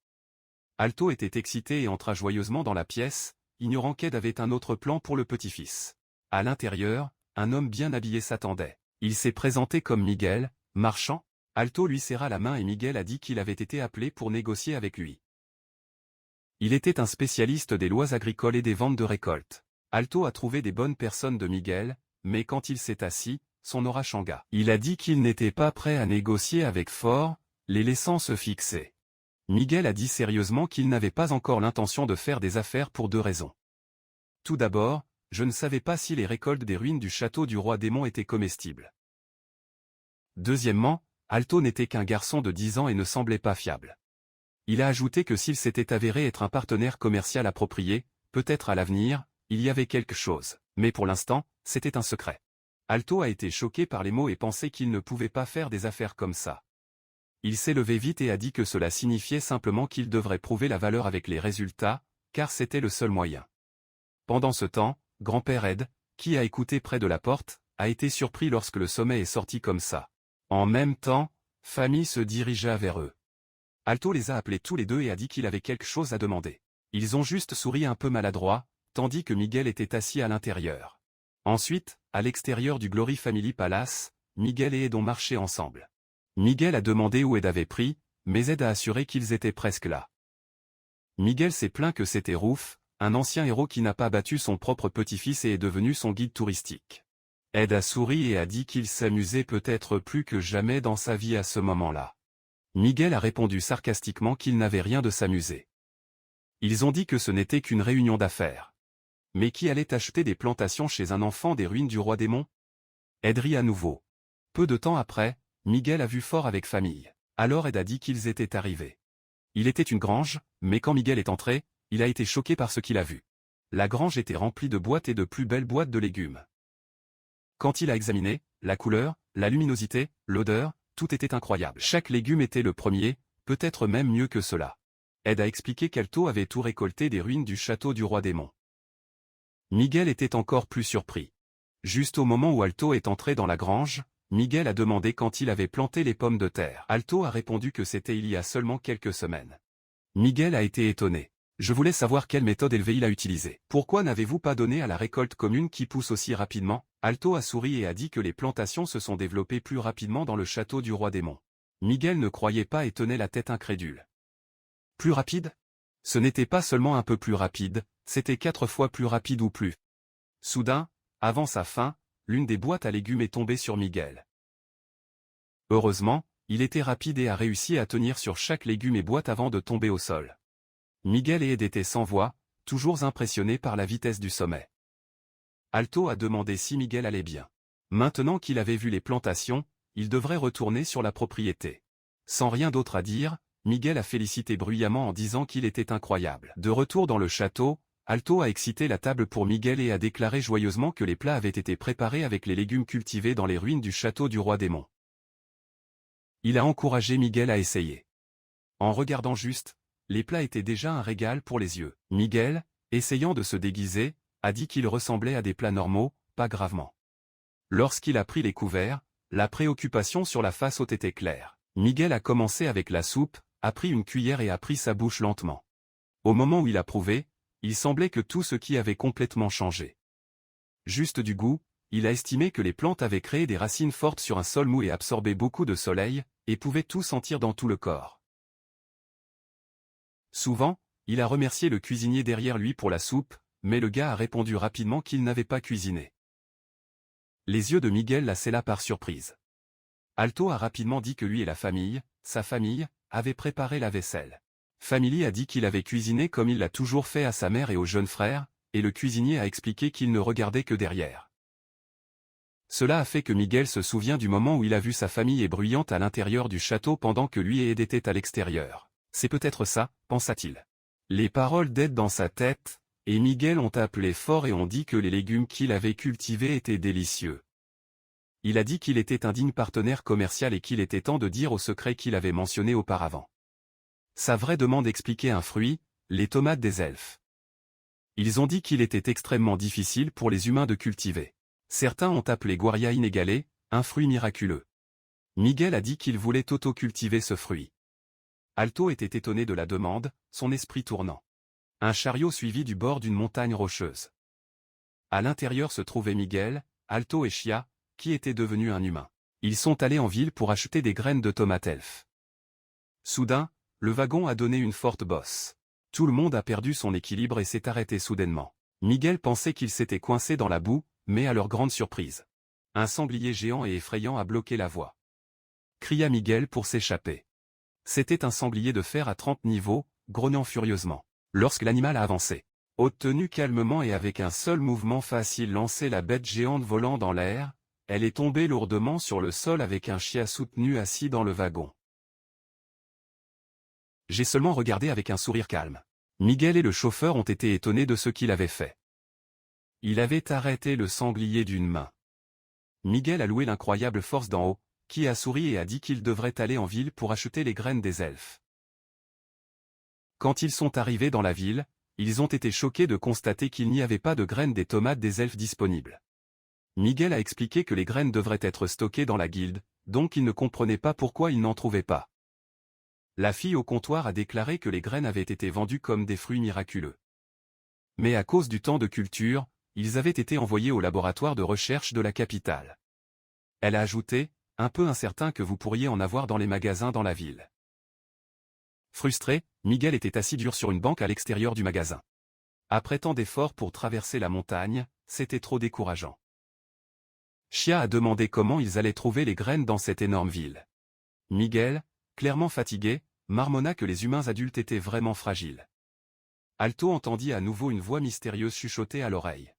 S1: Alto était excité et entra joyeusement dans la pièce, ignorant qu'Ed avait un autre plan pour le petit-fils. À l'intérieur, un homme bien habillé s'attendait. Il s'est présenté comme Miguel, marchand. Alto lui serra la main et Miguel a dit qu'il avait été appelé pour négocier avec lui. Il était un spécialiste des lois agricoles et des ventes de récoltes. Alto a trouvé des bonnes personnes de Miguel, mais quand il s'est assis, son aura changea. Il a dit qu'il n'était pas prêt à négocier avec Fort, les laissant se fixer. Miguel a dit sérieusement qu'il n'avait pas encore l'intention de faire des affaires pour 2 raisons. Tout d'abord, je ne savais pas si les récoltes des ruines du château du roi démon étaient comestibles. Deuxièmement, Alto n'était qu'un garçon de 10 ans et ne semblait pas fiable. Il a ajouté que s'il s'était avéré être un partenaire commercial approprié, peut-être à l'avenir, il y avait quelque chose, mais pour l'instant, c'était un secret. Alto a été choqué par les mots et pensait qu'il ne pouvait pas faire des affaires comme ça. Il s'est levé vite et a dit que cela signifiait simplement qu'il devrait prouver la valeur avec les résultats, car c'était le seul moyen. Pendant ce temps, grand-père Ed, qui a écouté près de la porte, a été surpris lorsque le sommet est sorti comme ça. En même temps, Famille se dirigea vers eux. Alto les a appelés tous les deux et a dit qu'il avait quelque chose à demander. Ils ont juste souri un peu maladroit, tandis que Miguel était assis à l'intérieur. Ensuite, à l'extérieur du Glory Family Palace, Miguel et Ed ont marché ensemble. Miguel a demandé où Ed avait pris, mais Ed a assuré qu'ils étaient presque là. Miguel s'est plaint que c'était Rouf, un ancien héros qui n'a pas battu son propre petit-fils et est devenu son guide touristique. Ed a souri et a dit qu'il s'amusait peut-être plus que jamais dans sa vie à ce moment-là. Miguel a répondu sarcastiquement qu'il n'avait rien de s'amuser. Ils ont dit que ce n'était qu'une réunion d'affaires. Mais qui allait acheter des plantations chez un enfant des ruines du roi démon? Ed rit à nouveau. Peu de temps après, Miguel a vu Fort avec Famille. Alors Ed a dit qu'ils étaient arrivés. Il était une grange, mais quand Miguel est entré, il a été choqué par ce qu'il a vu. La grange était remplie de boîtes et de plus belles boîtes de légumes. Quand il a examiné, la couleur, la luminosité, l'odeur, tout était incroyable. Chaque légume était le premier, peut-être même mieux que cela. Ed a expliqué qu'Alto avait tout récolté des ruines du château du roi démon. Miguel était encore plus surpris. Juste au moment où Alto est entré dans la grange, Miguel a demandé quand il avait planté les pommes de terre. Alto a répondu que c'était il y a seulement quelques semaines. Miguel a été étonné. Je voulais savoir quelle méthode élevée il a utilisée. Pourquoi n'avez-vous pas donné à la récolte commune qui pousse aussi rapidement? Alto a souri et a dit que les plantations se sont développées plus rapidement dans le château du roi démon. Miguel ne croyait pas et tenait la tête incrédule. Plus rapide? Ce n'était pas seulement un peu plus rapide, c'était 4 fois plus rapide ou plus. Soudain, avant sa fin, l'une des boîtes à légumes est tombée sur Miguel. Heureusement, il était rapide et a réussi à tenir sur chaque légume et boîte avant de tomber au sol. Miguel et Ed étaient sans voix, toujours impressionnés par la vitesse du sommet. Alto a demandé si Miguel allait bien. Maintenant qu'il avait vu les plantations, il devrait retourner sur la propriété. Sans rien d'autre à dire, Miguel a félicité bruyamment en disant qu'il était incroyable. De retour dans le château, Alto a excité la table pour Miguel et a déclaré joyeusement que les plats avaient été préparés avec les légumes cultivés dans les ruines du château du roi démon. Il a encouragé Miguel à essayer. En regardant juste, les plats étaient déjà un régal pour les yeux. Miguel, essayant de se déguiser, a dit qu'ils ressemblaient à des plats normaux, pas gravement. Lorsqu'il a pris les couverts, la préoccupation sur la face haute était claire. Miguel a commencé avec la soupe, a pris une cuillère et a pris sa bouche lentement. Au moment où il a prouvé, il semblait que tout ce qui avait complètement changé. Juste du goût, il a estimé que les plantes avaient créé des racines fortes sur un sol mou et absorbé beaucoup de soleil, et pouvaient tout sentir dans tout le corps. Souvent, il a remercié le cuisinier derrière lui pour la soupe, mais le gars a répondu rapidement qu'il n'avait pas cuisiné. Les yeux de Miguel la scella par surprise. Alto a rapidement dit que lui et la famille, sa famille, avaient préparé la vaisselle. Family a dit qu'il avait cuisiné comme il l'a toujours fait à sa mère et aux jeunes frères, et le cuisinier a expliqué qu'il ne regardait que derrière. Cela a fait que Miguel se souvient du moment où il a vu sa famille éblouissante à l'intérieur du château pendant que lui et Ed étaient à l'extérieur. C'est peut-être ça, pensa-t-il. Les paroles d'Ed dans sa tête, et Miguel ont appelé fort et ont dit que les légumes qu'il avait cultivés étaient délicieux. Il a dit qu'il était un digne partenaire commercial et qu'il était temps de dire au secret qu'il avait mentionné auparavant. Sa vraie demande expliquait un fruit, les tomates des elfes. Ils ont dit qu'il était extrêmement difficile pour les humains de cultiver. Certains ont appelé Guaria inégalé, un fruit miraculeux. Miguel a dit qu'il voulait auto-cultiver ce fruit. Alto était étonné de la demande, son esprit tournant. Un chariot suivi du bord d'une montagne rocheuse. À l'intérieur se trouvaient Miguel, Alto et Chia, qui était devenu un humain. Ils sont allés en ville pour acheter des graines de tomates elfes. Soudain, le wagon a donné une forte bosse. Tout le monde a perdu son équilibre et s'est arrêté soudainement. Miguel pensait qu'il s'était coincé dans la boue, mais à leur grande surprise, un sanglier géant et effrayant a bloqué la voie. Cria Miguel pour s'échapper. C'était un sanglier de fer à 30 niveaux, grognant furieusement. Lorsque l'animal a avancé, obtenu calmement et avec un seul mouvement facile lancé la bête géante volant dans l'air, elle est tombée lourdement sur le sol avec un Chia soutenu assis dans le wagon. J'ai seulement regardé avec un sourire calme. Miguel et le chauffeur ont été étonnés de ce qu'il avait fait. Il avait arrêté le sanglier d'une main. Miguel a loué l'incroyable force d'en haut, qui a souri et a dit qu'il devrait aller en ville pour acheter les graines des elfes. Quand ils sont arrivés dans la ville, ils ont été choqués de constater qu'il n'y avait pas de graines des tomates des elfes disponibles. Miguel a expliqué que les graines devraient être stockées dans la guilde, donc il ne comprenait pas pourquoi il n'en trouvait pas. La fille au comptoir a déclaré que les graines avaient été vendues comme des fruits miraculeux. Mais à cause du temps de culture, ils avaient été envoyés au laboratoire de recherche de la capitale. Elle a ajouté, un peu incertain que vous pourriez en avoir dans les magasins dans la ville. Frustré, Miguel était assis dur sur une banque à l'extérieur du magasin. Après tant d'efforts pour traverser la montagne, c'était trop décourageant. Chia a demandé comment ils allaient trouver les graines dans cette énorme ville. Miguel, clairement fatigué, marmonna que les humains adultes étaient vraiment fragiles. Alto entendit à nouveau une voix mystérieuse chuchoter à l'oreille.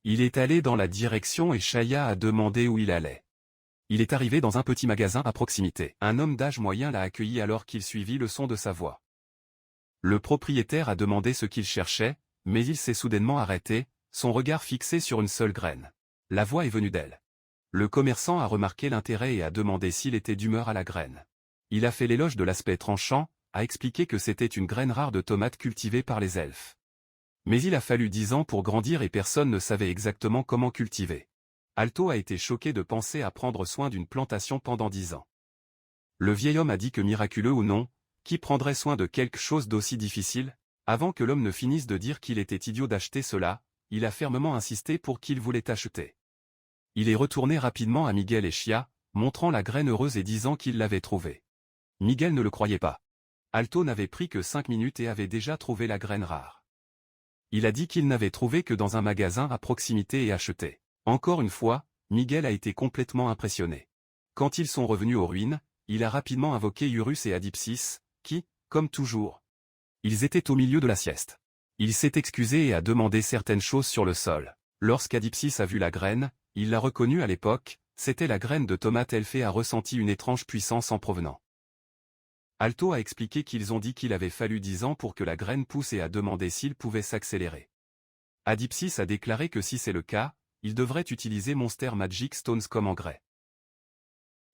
S1: Il est allé dans la direction et Chia a demandé où il allait. Il est arrivé dans un petit magasin à proximité. Un homme d'âge moyen l'a accueilli alors qu'il suivit le son de sa voix. Le propriétaire a demandé ce qu'il cherchait, mais il s'est soudainement arrêté, son regard fixé sur une seule graine. La voix est venue d'elle. Le commerçant a remarqué l'intérêt et a demandé s'il était d'humeur à la graine. Il a fait l'éloge de l'aspect tranchant, a expliqué que c'était une graine rare de tomates cultivée par les elfes. Mais il a fallu 10 ans pour grandir et personne ne savait exactement comment cultiver. Alto a été choqué de penser à prendre soin d'une plantation pendant 10 ans. Le vieil homme a dit que miraculeux ou non, qui prendrait soin de quelque chose d'aussi difficile? Avant que l'homme ne finisse de dire qu'il était idiot d'acheter cela, il a fermement insisté pour qu'il voulait acheter. Il est retourné rapidement à Miguel et Chia, montrant la graine heureuse et disant qu'il l'avait trouvée. Miguel ne le croyait pas. Alto n'avait pris que 5 minutes et avait déjà trouvé la graine rare. Il a dit qu'il n'avait trouvé que dans un magasin à proximité et acheté. Encore une fois, Miguel a été complètement impressionné. Quand ils sont revenus aux ruines, il a rapidement invoqué Urus et Adipsis, qui, comme toujours, ils étaient au milieu de la sieste. Il s'est excusé et a demandé certaines choses sur le sol. Lorsqu'Adipsis a vu la graine, il l'a reconnue à l'époque, c'était la graine de tomate elfe et a ressenti une étrange puissance en provenant. Alto a expliqué qu'ils ont dit qu'il avait fallu 10 ans pour que la graine pousse et a demandé s'il pouvait s'accélérer. Adipsis a déclaré que si c'est le cas, il devrait utiliser Monster Magic Stones comme engrais.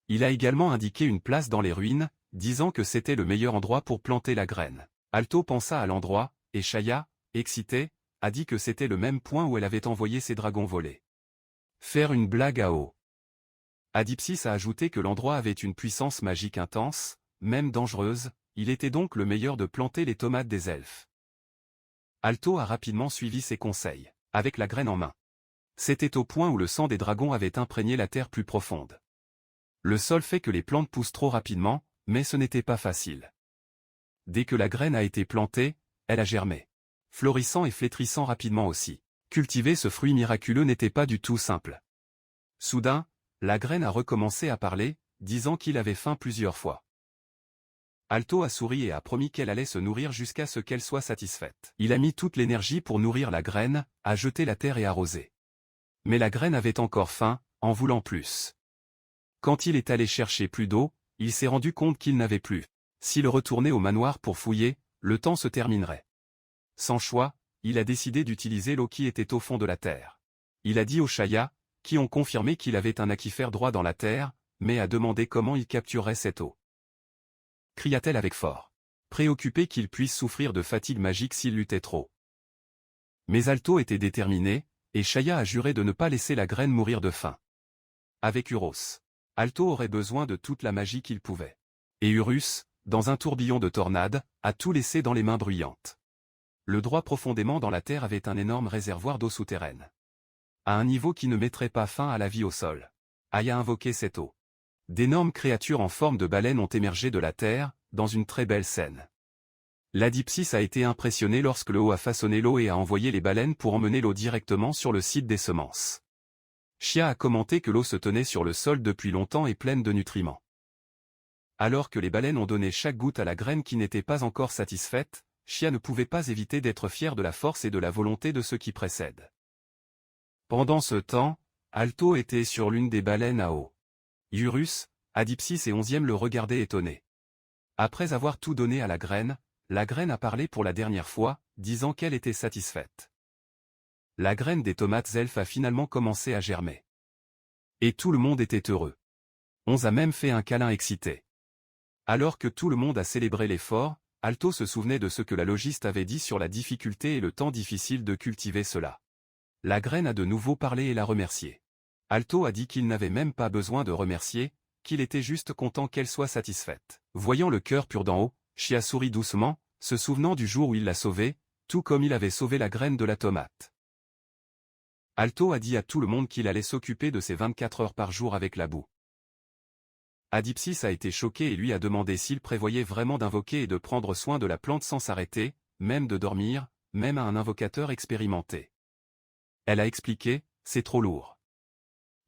S1: Il a également indiqué une place dans les ruines, disant que c'était le meilleur endroit pour planter la graine. Alto pensa à l'endroit, et Shaya, excitée, a dit que c'était le même point où elle avait envoyé ses dragons volés. Faire une blague à eau. Adipsis a ajouté que l'endroit avait une puissance magique intense, même dangereuse, il était donc le meilleur de planter les tomates des elfes. Alto a rapidement suivi ses conseils, avec la graine en main. C'était au point où le sang des dragons avait imprégné la terre plus profonde. Le sol fait que les plantes poussent trop rapidement, mais ce n'était pas facile. Dès que la graine a été plantée, elle a germé. Florissant et flétrissant rapidement aussi. Cultiver ce fruit miraculeux n'était pas du tout simple. Soudain, la graine a recommencé à parler, disant qu'il avait faim plusieurs fois. Alto a souri et a promis qu'elle allait se nourrir jusqu'à ce qu'elle soit satisfaite. Il a mis toute l'énergie pour nourrir la graine, a jeté la terre et arrosé. Mais la graine avait encore faim, en voulant plus. Quand il est allé chercher plus d'eau, il s'est rendu compte qu'il n'avait plus. S'il retournait au manoir pour fouiller, le temps se terminerait. Sans choix, il a décidé d'utiliser l'eau qui était au fond de la terre. Il a dit aux Shaya, qui ont confirmé qu'il avait un aquifère droit dans la terre, mais a demandé comment il capturerait cette eau. Cria-t-elle avec force, préoccupée qu'il puisse souffrir de fatigue magique s'il luttait trop. Mais Alto était déterminé, et Shaya a juré de ne pas laisser la graine mourir de faim. Avec Uros, Alto aurait besoin de toute la magie qu'il pouvait. Et Urus, dans un tourbillon de tornades, a tout laissé dans les mains bruyantes. Le droit profondément dans la terre avait un énorme réservoir d'eau souterraine. À un niveau qui ne mettrait pas fin à la vie au sol. Aya a invoqué cette eau. D'énormes créatures en forme de baleines ont émergé de la terre, dans une très belle scène. L'Adipsis a été impressionné lorsque le haut a façonné l'eau et a envoyé les baleines pour emmener l'eau directement sur le site des semences. Chia a commenté que l'eau se tenait sur le sol depuis longtemps et pleine de nutriments. Alors que les baleines ont donné chaque goutte à la graine qui n'était pas encore satisfaite, Chia ne pouvait pas éviter d'être fier de la force et de la volonté de ceux qui précèdent. Pendant ce temps, Alto était sur l'une des baleines à eau. Urus, Adipsis et 11e le regardaient étonnés. Après avoir tout donné à la graine a parlé pour la dernière fois, disant qu'elle était satisfaite. La graine des tomates elfes a finalement commencé à germer. Et tout le monde était heureux. 11 a même fait un câlin excité. Alors que tout le monde a célébré l'effort, Alto se souvenait de ce que la logiste avait dit sur la difficulté et le temps difficile de cultiver cela. La graine a de nouveau parlé et l'a remercié. Alto a dit qu'il n'avait même pas besoin de remercier, qu'il était juste content qu'elle soit satisfaite. Voyant le cœur pur d'en haut, Chia sourit doucement, se souvenant du jour où il l'a sauvée, tout comme il avait sauvé la graine de la tomate. Alto a dit à tout le monde qu'il allait s'occuper de ses 24 heures par jour avec la boue. Adipsis a été choqué et lui a demandé s'il prévoyait vraiment d'invoquer et de prendre soin de la plante sans s'arrêter, même de dormir, même à un invocateur expérimenté. Elle a expliqué, c'est trop lourd.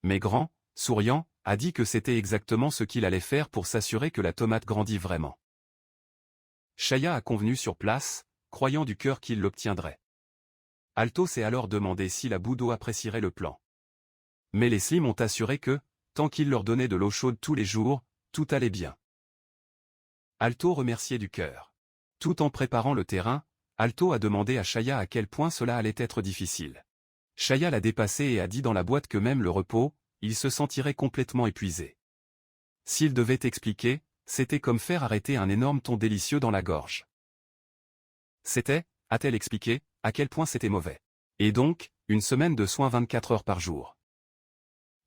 S1: Mais Grand, souriant, a dit que c'était exactement ce qu'il allait faire pour s'assurer que la tomate grandit vraiment. Shaya a convenu sur place, croyant du cœur qu'il l'obtiendrait. Alto s'est alors demandé si la boue d'eau apprécierait le plan. Mais les Slim ont assuré que, tant qu'il leur donnait de l'eau chaude tous les jours, tout allait bien. Alto remerciait du cœur. Tout en préparant le terrain, Alto a demandé à Chaya à quel point cela allait être difficile. Chaya l'a dépassé et a dit dans la boîte que même le repos, il se sentirait complètement épuisé. S'il devait expliquer, c'était comme faire arrêter un énorme thon délicieux dans la gorge. C'était, a-t-elle expliqué, à quel point c'était mauvais. Et donc, une semaine de soins 24 heures par jour.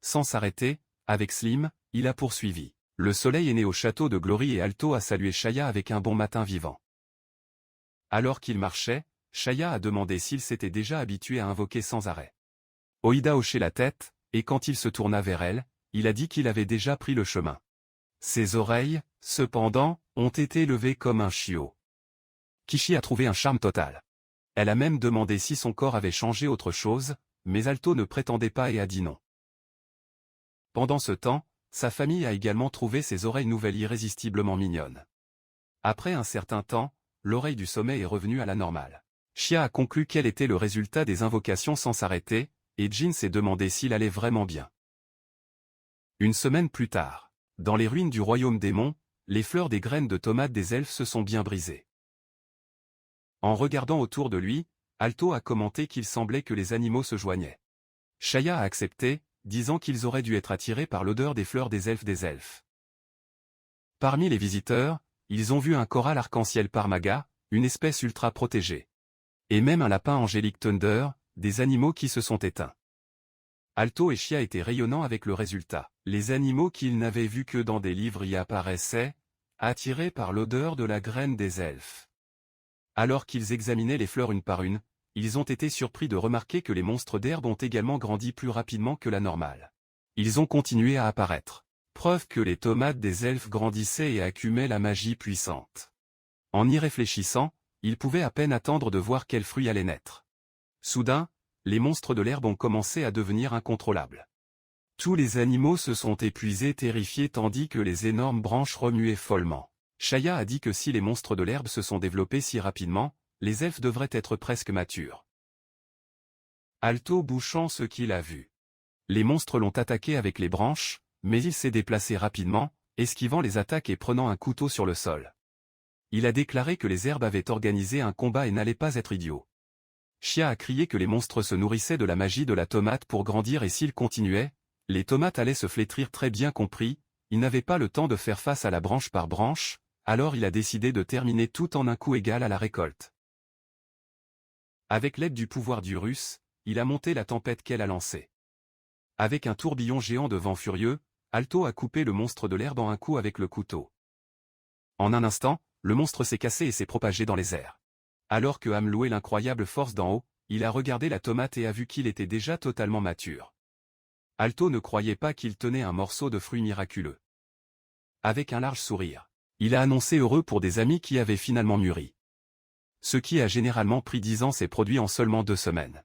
S1: Sans s'arrêter, avec Slim, il a poursuivi. Le soleil est né au château de Glory et Alto a salué Chaya avec un bon matin vivant. Alors qu'il marchait, Chaya a demandé s'il s'était déjà habitué à invoquer sans arrêt. Oïda hochait la tête, et quand il se tourna vers elle, il a dit qu'il avait déjà pris le chemin. Ses oreilles, cependant, ont été levées comme un chiot. Kishi a trouvé un charme total. Elle a même demandé si son corps avait changé autre chose, mais Alto ne prétendait pas et a dit non. Pendant ce temps, sa famille a également trouvé ses oreilles nouvelles irrésistiblement mignonnes. Après un certain temps, l'oreille du sommet est revenue à la normale. Chia a conclu quel était le résultat des invocations sans s'arrêter, et Jin s'est demandé s'il allait vraiment bien. Une semaine plus tard, dans les ruines du royaume démon, les fleurs des graines de tomates des elfes se sont bien brisées. En regardant autour de lui, Alto a commenté qu'il semblait que les animaux se joignaient. Chaya a accepté, disant qu'ils auraient dû être attirés par l'odeur des fleurs des elfes. Parmi les visiteurs, ils ont vu un coral arc-en-ciel parmaga, une espèce ultra protégée. Et même un lapin angélique Thunder, des animaux qui se sont éteints. Alto et Chia étaient rayonnants avec le résultat. Les animaux qu'ils n'avaient vus que dans des livres y apparaissaient, attirés par l'odeur de la graine des elfes. Alors qu'ils examinaient les fleurs une par une, ils ont été surpris de remarquer que les monstres d'herbe ont également grandi plus rapidement que la normale. Ils ont continué à apparaître. Preuve que les tomates des elfes grandissaient et accumulaient la magie puissante. En y réfléchissant, ils pouvaient à peine attendre de voir quels fruits allaient naître. Soudain, les monstres de l'herbe ont commencé à devenir incontrôlables. Tous les animaux se sont épuisés terrifiés tandis que les énormes branches remuaient follement. Chaya a dit que si les monstres de l'herbe se sont développés si rapidement, les elfes devraient être presque matures. Alto bouchant ce qu'il a vu. Les monstres l'ont attaqué avec les branches, mais il s'est déplacé rapidement, esquivant les attaques et prenant un couteau sur le sol. Il a déclaré que les herbes avaient organisé un combat et n'allaient pas être idiots. Chia a crié que les monstres se nourrissaient de la magie de la tomate pour grandir et s'ils continuaient, les tomates allaient se flétrir très bien compris, il n'avait pas le temps de faire face à la branche par branche, alors il a décidé de terminer tout en un coup égal à la récolte. Avec l'aide du pouvoir d'Urus, il a monté la tempête qu'elle a lancée. Avec un tourbillon géant de vent furieux, Alto a coupé le monstre de l'herbe en un coup avec le couteau. En un instant, le monstre s'est cassé et s'est propagé dans les airs. Alors que Ham louait l'incroyable force d'en haut, il a regardé la tomate et a vu qu'il était déjà totalement mature. Alto ne croyait pas qu'il tenait un morceau de fruit miraculeux. Avec un large sourire, il a annoncé heureux pour des amis qui avaient finalement mûri. Ce qui a généralement pris 10 ans s'est produit en seulement 2 semaines.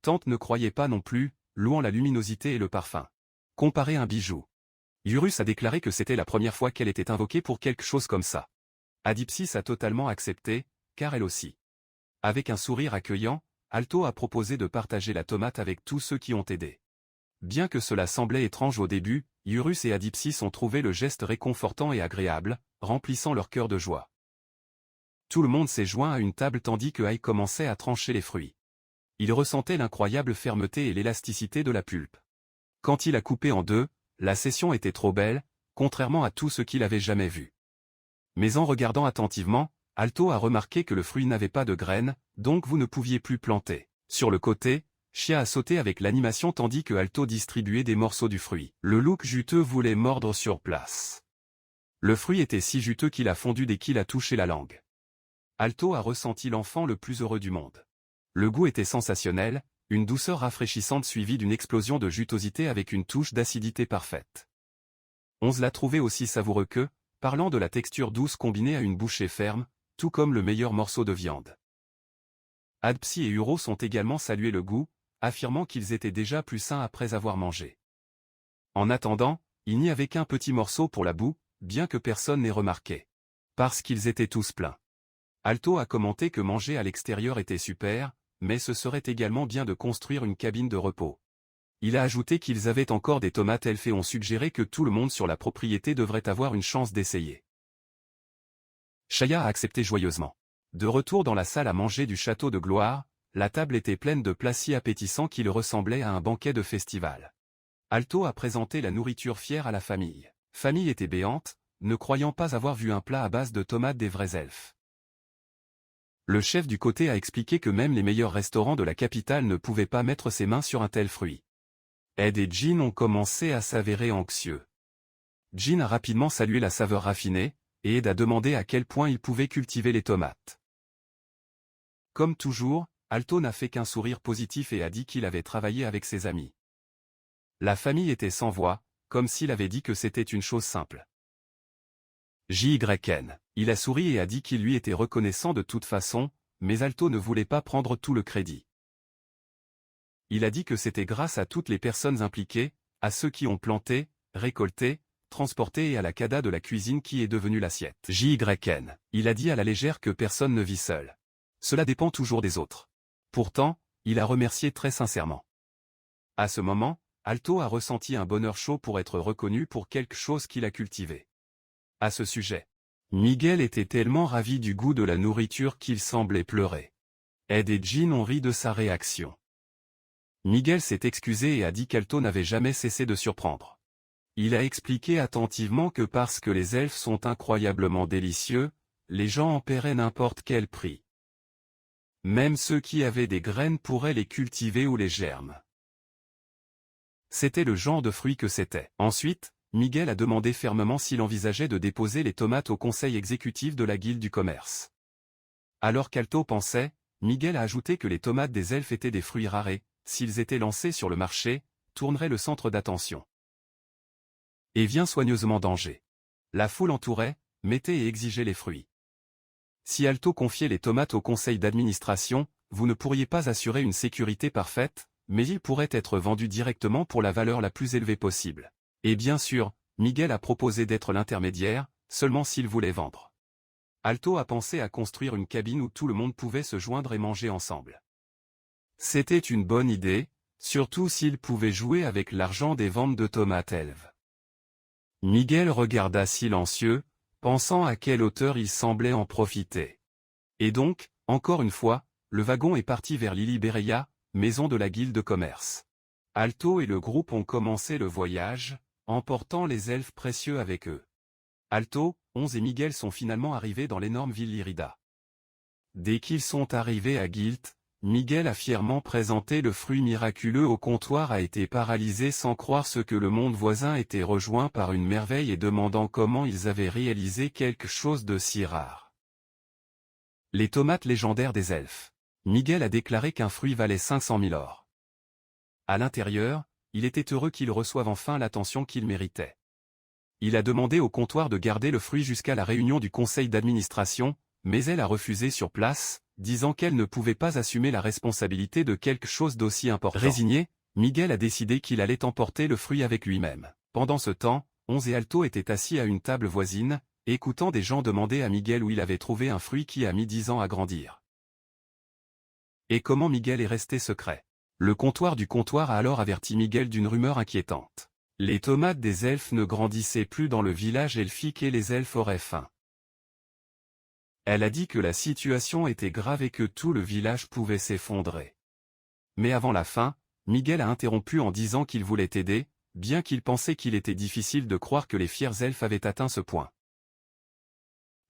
S1: Tante ne croyait pas non plus, louant la luminosité et le parfum. Comparer un bijou. Urus a déclaré que c'était la première fois qu'elle était invoquée pour quelque chose comme ça. Adipsis a totalement accepté, car elle aussi. Avec un sourire accueillant, Alto a proposé de partager la tomate avec tous ceux qui ont aidé. Bien que cela semblait étrange au début, Urus et Adipsis ont trouvé le geste réconfortant et agréable, remplissant leur cœur de joie. Tout le monde s'est joint à une table tandis que Ai commençait à trancher les fruits. Il ressentait l'incroyable fermeté et l'élasticité de la pulpe. Quand il a coupé en deux, la session était trop belle, contrairement à tout ce qu'il avait jamais vu. Mais en regardant attentivement, Alto a remarqué que le fruit n'avait pas de graines, donc vous ne pouviez plus planter. Sur le côté, Chia a sauté avec l'animation tandis que Alto distribuait des morceaux du fruit. Le look juteux voulait mordre sur place. Le fruit était si juteux qu'il a fondu dès qu'il a touché la langue. Alto a ressenti l'enfant le plus heureux du monde. Le goût était sensationnel, une douceur rafraîchissante suivie d'une explosion de jutosité avec une touche d'acidité parfaite. On l'a trouvé aussi savoureux que, parlant de la texture douce combinée à une bouchée ferme, tout comme le meilleur morceau de viande. Adpsi et Uros ont également salué le goût, affirmant qu'ils étaient déjà plus sains après avoir mangé. En attendant, il n'y avait qu'un petit morceau pour la boue, bien que personne n'ait remarqué. Parce qu'ils étaient tous pleins. Alto a commenté que manger à l'extérieur était super, mais ce serait également bien de construire une cabine de repos. Il a ajouté qu'ils avaient encore des tomates elfes et ont suggéré que tout le monde sur la propriété devrait avoir une chance d'essayer. Chaya a accepté joyeusement. De retour dans la salle à manger du château de gloire, la table était pleine de plats si appétissants qu'il ressemblait à un banquet de festival. Alto a présenté la nourriture fière à la famille. Famille était béante, ne croyant pas avoir vu un plat à base de tomates des vrais elfes. Le chef du côté a expliqué que même les meilleurs restaurants de la capitale ne pouvaient pas mettre ses mains sur un tel fruit. Ed et Jean ont commencé à s'avérer anxieux. Jean a rapidement salué la saveur raffinée, et Ed a demandé à quel point il pouvait cultiver les tomates. Comme toujours, Alto n'a fait qu'un sourire positif et a dit qu'il avait travaillé avec ses amis. La famille était sans voix, comme s'il avait dit que c'était une chose simple. JYN. Il a souri et a dit qu'il lui était reconnaissant de toute façon, mais Alto ne voulait pas prendre tout le crédit. Il a dit que c'était grâce à toutes les personnes impliquées, à ceux qui ont planté, récolté, transporté et à la cada de la cuisine qui est devenue l'assiette. JYN. Il a dit à la légère que personne ne vit seul. Cela dépend toujours des autres. Pourtant, il a remercié très sincèrement. À ce moment, Alto a ressenti un bonheur chaud pour être reconnu pour quelque chose qu'il a cultivé. À ce sujet, Miguel était tellement ravi du goût de la nourriture qu'il semblait pleurer. Ed et Jean ont ri de sa réaction. Miguel s'est excusé et a dit qu'Alto n'avait jamais cessé de surprendre. Il a expliqué attentivement que parce que les elfes sont incroyablement délicieux, les gens en paieraient n'importe quel prix. Même ceux qui avaient des graines pourraient les cultiver ou les germes. C'était le genre de fruit que c'était. Ensuite, Miguel a demandé fermement s'il envisageait de déposer les tomates au conseil exécutif de la Guilde du commerce. Alors qu'Alto pensait, Miguel a ajouté que les tomates des elfes étaient des fruits rares et, s'ils étaient lancés sur le marché, tourneraient le centre d'attention. Et vient soigneusement danger. La foule entourait, mettait et exigeait les fruits. Si Alto confiait les tomates au conseil d'administration, vous ne pourriez pas assurer une sécurité parfaite, mais ils pourraient être vendus directement pour la valeur la plus élevée possible. Et bien sûr, Miguel a proposé d'être l'intermédiaire, seulement s'il voulait vendre. Alto a pensé à construire une cabine où tout le monde pouvait se joindre et manger ensemble. C'était une bonne idée, surtout s'il pouvait jouer avec l'argent des ventes de tomates elves. Miguel regarda silencieux, pensant à quelle hauteur il semblait en profiter. Et donc, encore une fois, le wagon est parti vers Liliberia, maison de la Guilde de commerce. Alto et le groupe ont commencé le voyage, emportant les elfes précieux avec eux. Alto, Onze et Miguel sont finalement arrivés dans l'énorme ville Lyrida. Dès qu'ils sont arrivés à Guilt, Miguel a fièrement présenté le fruit miraculeux au comptoir a été paralysé sans croire ce que le monde voisin était rejoint par une merveille et demandant comment ils avaient réalisé quelque chose de si rare. Les tomates légendaires des elfes. Miguel a déclaré qu'un fruit valait 500 000 or. À l'intérieur, il était heureux qu'il reçoive enfin l'attention qu'il méritait. Il a demandé au comptoir de garder le fruit jusqu'à la réunion du conseil d'administration, mais elle a refusé sur place, disant qu'elle ne pouvait pas assumer la responsabilité de quelque chose d'aussi important. Résigné, Miguel a décidé qu'il allait emporter le fruit avec lui-même. Pendant ce temps, Onze et Alto étaient assis à une table voisine, écoutant des gens demander à Miguel où il avait trouvé un fruit qui a mis 10 ans à grandir. Et comment Miguel est resté secret. Le comptoir du comptoir a alors averti Miguel d'une rumeur inquiétante. Les tomates des elfes ne grandissaient plus dans le village elfique et les elfes auraient faim. Elle a dit que la situation était grave et que tout le village pouvait s'effondrer. Mais avant la fin, Miguel a interrompu en disant qu'il voulait aider, bien qu'il pensait qu'il était difficile de croire que les fiers elfes avaient atteint ce point.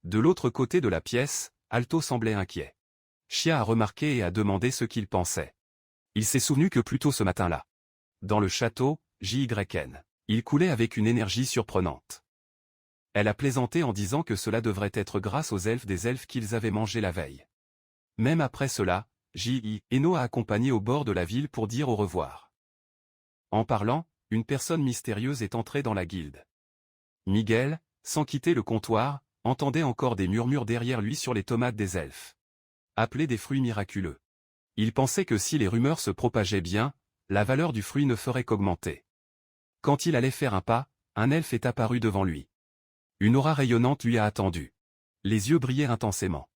S1: De l'autre côté de la pièce, Alto semblait inquiet. Chia a remarqué et a demandé ce qu'il pensait. Il s'est souvenu que plus tôt ce matin-là, dans le château, JYN, il coulait avec une énergie surprenante. Elle a plaisanté en disant que cela devrait être grâce aux elfes des elfes qu'ils avaient mangés la veille. Même après cela, Eno a accompagné au bord de la ville pour dire au revoir. En parlant, une personne mystérieuse est entrée dans la guilde. Miguel, sans quitter le comptoir, entendait encore des murmures derrière lui sur les tomates des elfes. Appelés des fruits miraculeux. Il pensait que si les rumeurs se propageaient bien, la valeur du fruit ne ferait qu'augmenter. Quand il allait faire un pas, un elfe est apparu devant lui. Une aura rayonnante lui a attendu. Les yeux brillaient intensément.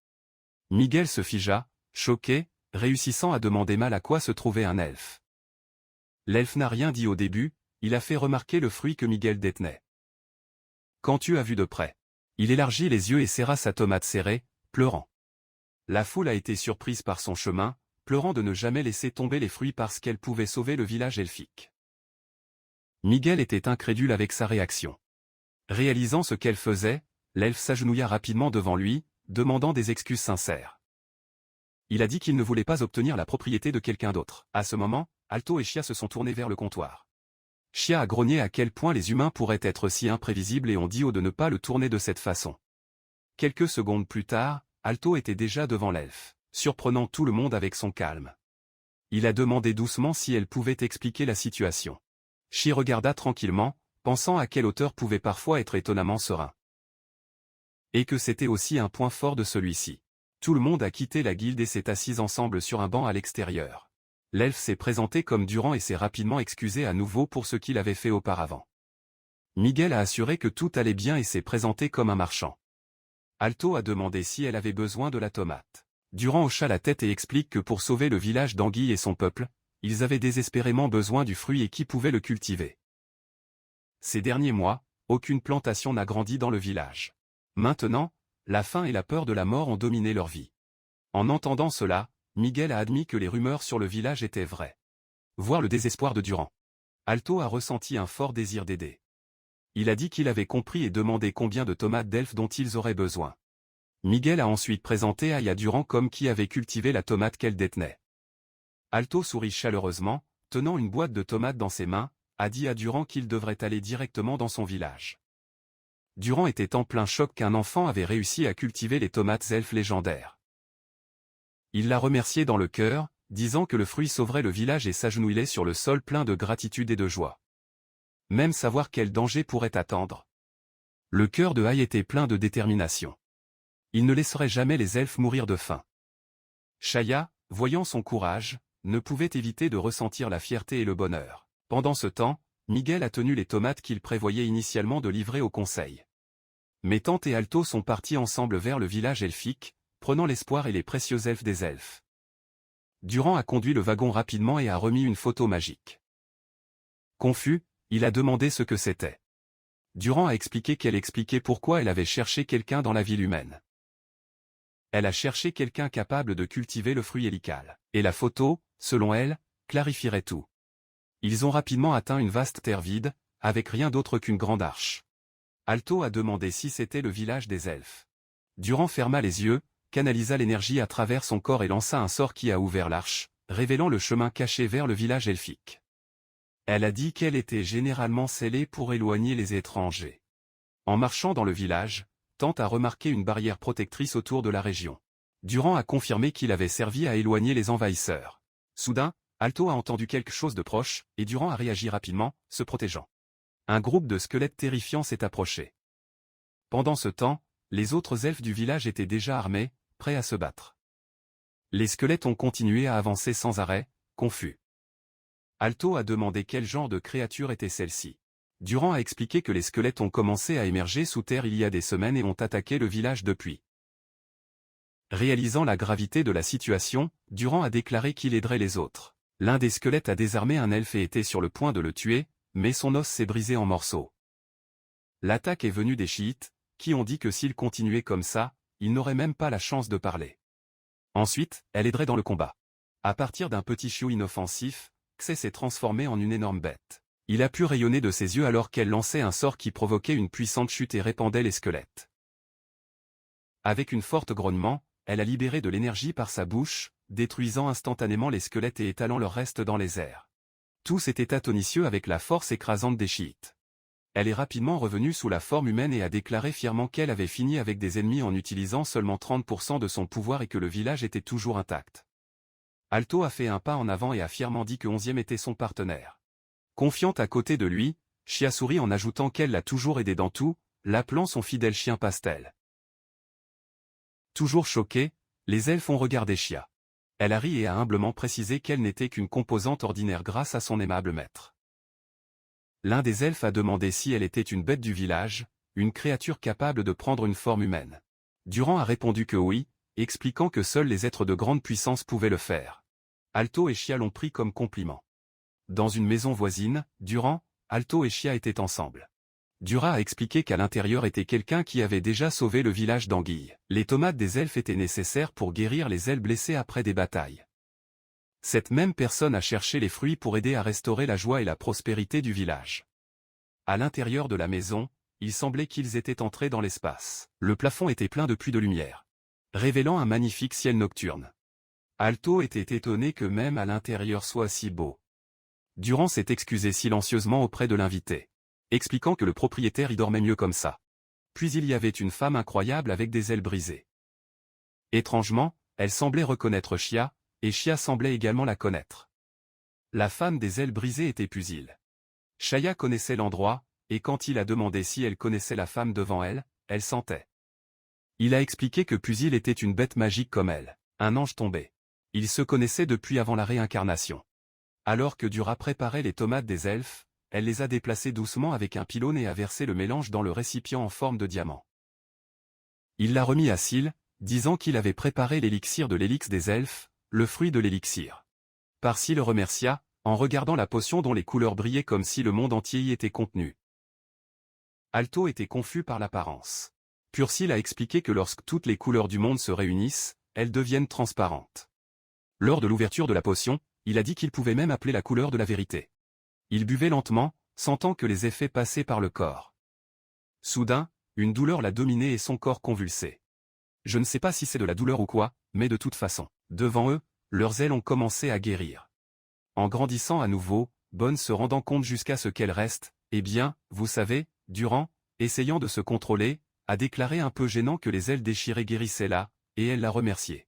S1: Miguel se figea, choqué, réussissant à demander mal à quoi se trouvait un elfe. L'elfe n'a rien dit au début, il a fait remarquer le fruit que Miguel détenait. Quand tu as vu de près. Il élargit les yeux et serra sa tomate serrée, pleurant. La foule a été surprise par son chemin, pleurant de ne jamais laisser tomber les fruits parce qu'elle pouvait sauver le village elfique. Miguel était incrédule avec sa réaction. Réalisant ce qu'elle faisait, l'elfe s'agenouilla rapidement devant lui, demandant des excuses sincères. Il a dit qu'il ne voulait pas obtenir la propriété de quelqu'un d'autre. À ce moment, Alto et Chia se sont tournés vers le comptoir. Chia a grogné à quel point les humains pourraient être si imprévisibles et ont dit de ne pas le tourner de cette façon. Quelques secondes plus tard, Alto était déjà devant l'elfe, surprenant tout le monde avec son calme. Il a demandé doucement si elle pouvait expliquer la situation. Chia regarda tranquillement, pensant à quelle hauteur pouvait parfois être étonnamment serein. Et que c'était aussi un point fort de celui-ci. Tout le monde a quitté la guilde et s'est assis ensemble sur un banc à l'extérieur. L'elfe s'est présenté comme Durant et s'est rapidement excusé à nouveau pour ce qu'il avait fait auparavant. Miguel a assuré que tout allait bien et s'est présenté comme un marchand. Alto a demandé si elle avait besoin de la tomate. Durant hocha la tête et explique que pour sauver le village d'Anguille et son peuple, ils avaient désespérément besoin du fruit et qui pouvait le cultiver. Ces derniers mois, aucune plantation n'a grandi dans le village. Maintenant, la faim et la peur de la mort ont dominé leur vie. En entendant cela, Miguel a admis que les rumeurs sur le village étaient vraies. Voir le désespoir de Durant. Alto a ressenti un fort désir d'aider. Il a dit qu'il avait compris et demandé combien de tomates d'elfes dont ils auraient besoin. Miguel a ensuite présenté Aya Durant comme qui avait cultivé la tomate qu'elle détenait. Alto sourit chaleureusement, tenant une boîte de tomates dans ses mains, a dit à Durant qu'il devrait aller directement dans son village. Durant était en plein choc qu'un enfant avait réussi à cultiver les tomates elfes légendaires. Il l'a remercié dans le cœur, disant que le fruit sauverait le village et s'agenouillait sur le sol plein de gratitude et de joie. Même savoir quel danger pourrait attendre. Le cœur de Hai était plein de détermination. Il ne laisserait jamais les elfes mourir de faim. Shaya, voyant son courage, ne pouvait éviter de ressentir la fierté et le bonheur. Pendant ce temps, Miguel a tenu les tomates qu'il prévoyait initialement de livrer au conseil. Mais Tante et Alto sont partis ensemble vers le village elfique, prenant l'espoir et les précieux elfes des elfes. Durant a conduit le wagon rapidement et a remis une photo magique. Confus, il a demandé ce que c'était. Durant a expliqué qu'elle expliquait pourquoi elle avait cherché quelqu'un dans la ville humaine. Elle a cherché quelqu'un capable de cultiver le fruit hélical. Et la photo, selon elle, clarifierait tout. Ils ont rapidement atteint une vaste terre vide, avec rien d'autre qu'une grande arche. Alto a demandé si c'était le village des elfes. Durant ferma les yeux, canalisa l'énergie à travers son corps et lança un sort qui a ouvert l'arche, révélant le chemin caché vers le village elfique. Elle a dit qu'elle était généralement scellée pour éloigner les étrangers. En marchant dans le village, Tante a remarqué une barrière protectrice autour de la région. Durant a confirmé qu'il avait servi à éloigner les envahisseurs. Soudain, Alto a entendu quelque chose de proche, et Durant a réagi rapidement, se protégeant. Un groupe de squelettes terrifiants s'est approché. Pendant ce temps, les autres elfes du village étaient déjà armés, prêts à se battre. Les squelettes ont continué à avancer sans arrêt, confus. Alto a demandé quel genre de créature était celle-ci. Durant a expliqué que les squelettes ont commencé à émerger sous terre il y a des semaines et ont attaqué le village depuis. Réalisant la gravité de la situation, Durant a déclaré qu'il aiderait les autres. L'un des squelettes a désarmé un elfe et était sur le point de le tuer, mais son os s'est brisé en morceaux. L'attaque est venue des chiites, qui ont dit que s'il continuait comme ça, il n'aurait même pas la chance de parler. Ensuite, elle aiderait dans le combat. À partir d'un petit chiot inoffensif, Xé s'est transformé en une énorme bête. Il a pu rayonner de ses yeux alors qu'elle lançait un sort qui provoquait une puissante chute et répandait les squelettes. Avec une forte grognement, elle a libéré de l'énergie par sa bouche, détruisant instantanément les squelettes et étalant leur reste dans les airs. Tous étaient atonicieux avec la force écrasante des chiites. Elle est rapidement revenue sous la forme humaine et a déclaré fièrement qu'elle avait fini avec des ennemis en utilisant seulement 30% de son pouvoir et que le village était toujours intact. Alto a fait un pas en avant et a fièrement dit que 11e était son partenaire. Confiante à côté de lui, Chia sourit en ajoutant qu'elle l'a toujours aidé dans tout, l'appelant son fidèle chien pastel. Toujours choquée, les elfes ont regardé Chia. Elle a ri et a humblement précisé qu'elle n'était qu'une composante ordinaire grâce à son aimable maître. L'un des elfes a demandé si elle était une bête du village, une créature capable de prendre une forme humaine. Durant a répondu que oui, expliquant que seuls les êtres de grande puissance pouvaient le faire. Alto et Chia l'ont pris comme compliment. Dans une maison voisine, Durant, Alto et Chia étaient ensemble. Dura a expliqué qu'à l'intérieur était quelqu'un qui avait déjà sauvé le village d'Anguille. Les tomates des elfes étaient nécessaires pour guérir les ailes blessées après des batailles. Cette même personne a cherché les fruits pour aider à restaurer la joie et la prospérité du village. À l'intérieur de la maison, il semblait qu'ils étaient entrés dans l'espace. Le plafond était plein de pluie de lumière, révélant un magnifique ciel nocturne. Alto était étonné que même à l'intérieur soit si beau. Durant s'est excusé silencieusement auprès de l'invité, expliquant que le propriétaire y dormait mieux comme ça. Puis il y avait une femme incroyable avec des ailes brisées. Étrangement, elle semblait reconnaître Chia, et Chia semblait également la connaître. La femme des ailes brisées était Pusil. Shaya connaissait l'endroit, et quand il a demandé si elle connaissait la femme devant elle, elle sentait. Il a expliqué que Pusil était une bête magique comme elle, un ange tombé. Ils se connaissaient depuis avant la réincarnation. Alors que Dura préparait les tomates des elfes, elle les a déplacées doucement avec un pylône et a versé le mélange dans le récipient en forme de diamant. Il l'a remis à Syl, disant qu'il avait préparé l'élixir de l'élix des elfes, le fruit de l'élixir. Parsi le remercia, en regardant la potion dont les couleurs brillaient comme si le monde entier y était contenu. Alto était confus par l'apparence. Pursil a expliqué que lorsque toutes les couleurs du monde se réunissent, elles deviennent transparentes. Lors de l'ouverture de la potion, il a dit qu'il pouvait même appeler la couleur de la vérité. Il buvait lentement, sentant que les effets passaient par le corps. Soudain, une douleur l'a dominé et son corps convulsé. Je ne sais pas si c'est de la douleur ou quoi, mais de toute façon, devant eux, leurs ailes ont commencé à guérir. En grandissant à nouveau, Bonne se rendant compte jusqu'à ce qu'elle reste, eh bien, vous savez, Durant, essayant de se contrôler, a déclaré un peu gênant que les ailes déchirées guérissaient là, et elle l'a remercié.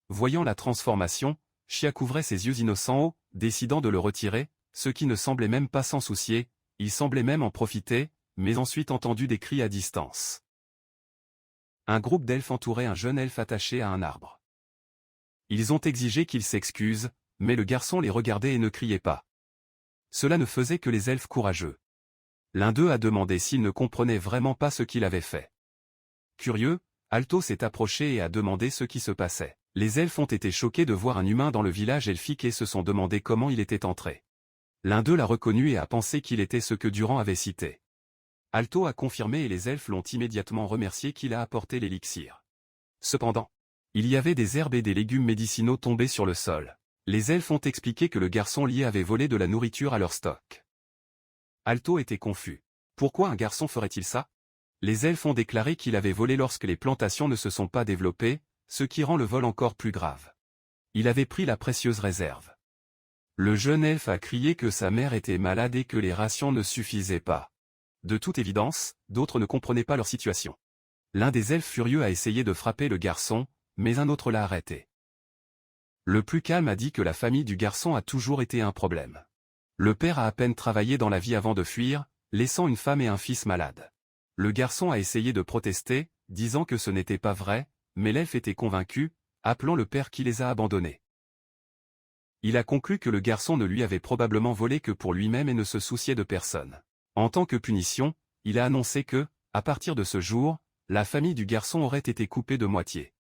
S1: Voyant la transformation, Chia couvrait ses yeux innocents haut, décidant de le retirer, ce qui ne semblait même pas s'en soucier, il semblait même en profiter, mais ensuite entendu des cris à distance. Un groupe d'elfes entourait un jeune elfe attaché à un arbre. Ils ont exigé qu'il s'excuse, mais le garçon les regardait et ne criait pas. Cela ne faisait que les elfes courageux. L'un d'eux a demandé s'il ne comprenait vraiment pas ce qu'il avait fait. Curieux, Alto s'est approché et a demandé ce qui se passait. Les elfes ont été choqués de voir un humain dans le village elfique et se sont demandé comment il était entré. L'un d'eux l'a reconnu et a pensé qu'il était ce que Durant avait cité. Alto a confirmé et les elfes l'ont immédiatement remercié qu'il a apporté l'élixir. Cependant, il y avait des herbes et des légumes médicinaux tombés sur le sol. Les elfes ont expliqué que le garçon lié avait volé de la nourriture à leur stock. Alto était confus. Pourquoi un garçon ferait-il ça? Les elfes ont déclaré qu'il avait volé lorsque les plantations ne se sont pas développées, ce qui rend le vol encore plus grave. Il avait pris la précieuse réserve. Le jeune elfe a crié que sa mère était malade et que les rations ne suffisaient pas. De toute évidence, d'autres ne comprenaient pas leur situation. L'un des elfes furieux a essayé de frapper le garçon, mais un autre l'a arrêté. Le plus calme a dit que la famille du garçon a toujours été un problème. Le père a à peine travaillé dans la vie avant de fuir, laissant une femme et un fils malades. Le garçon a essayé de protester, disant que ce n'était pas vrai, mais l'elfe était convaincu, appelant le père qui les a abandonnés. Il a conclu que le garçon ne lui avait probablement volé que pour lui-même et ne se souciait de personne. En tant que punition, il a annoncé que, à partir de ce jour, la famille du garçon aurait été coupée de moitié.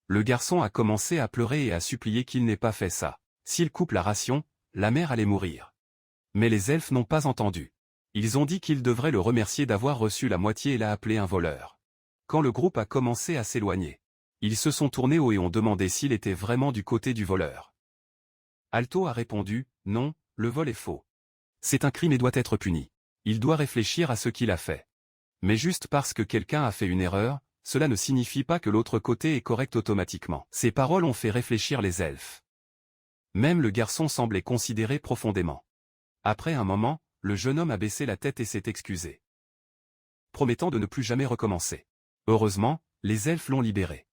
S1: Le garçon a commencé à pleurer et à supplier qu'il n'ait pas fait ça. S'il coupe la ration, la mère allait mourir. Mais les elfes n'ont pas entendu. Ils ont dit qu'il devrait le remercier d'avoir reçu la moitié et l'a appelé un voleur. Quand le groupe a commencé à s'éloigner, ils se sont tournés et ont demandé s'il était vraiment du côté du voleur. Alto a répondu, non, le vol est faux. C'est un crime et doit être puni. Il doit réfléchir à ce qu'il a fait. Mais juste parce que quelqu'un a fait une erreur, cela ne signifie pas que l'autre côté est correct automatiquement. Ces paroles ont fait réfléchir les elfes. Même le garçon semblait considérer profondément. Après un moment, le jeune homme a baissé la tête et s'est excusé, promettant de ne plus jamais recommencer. Heureusement, les elfes l'ont libéré.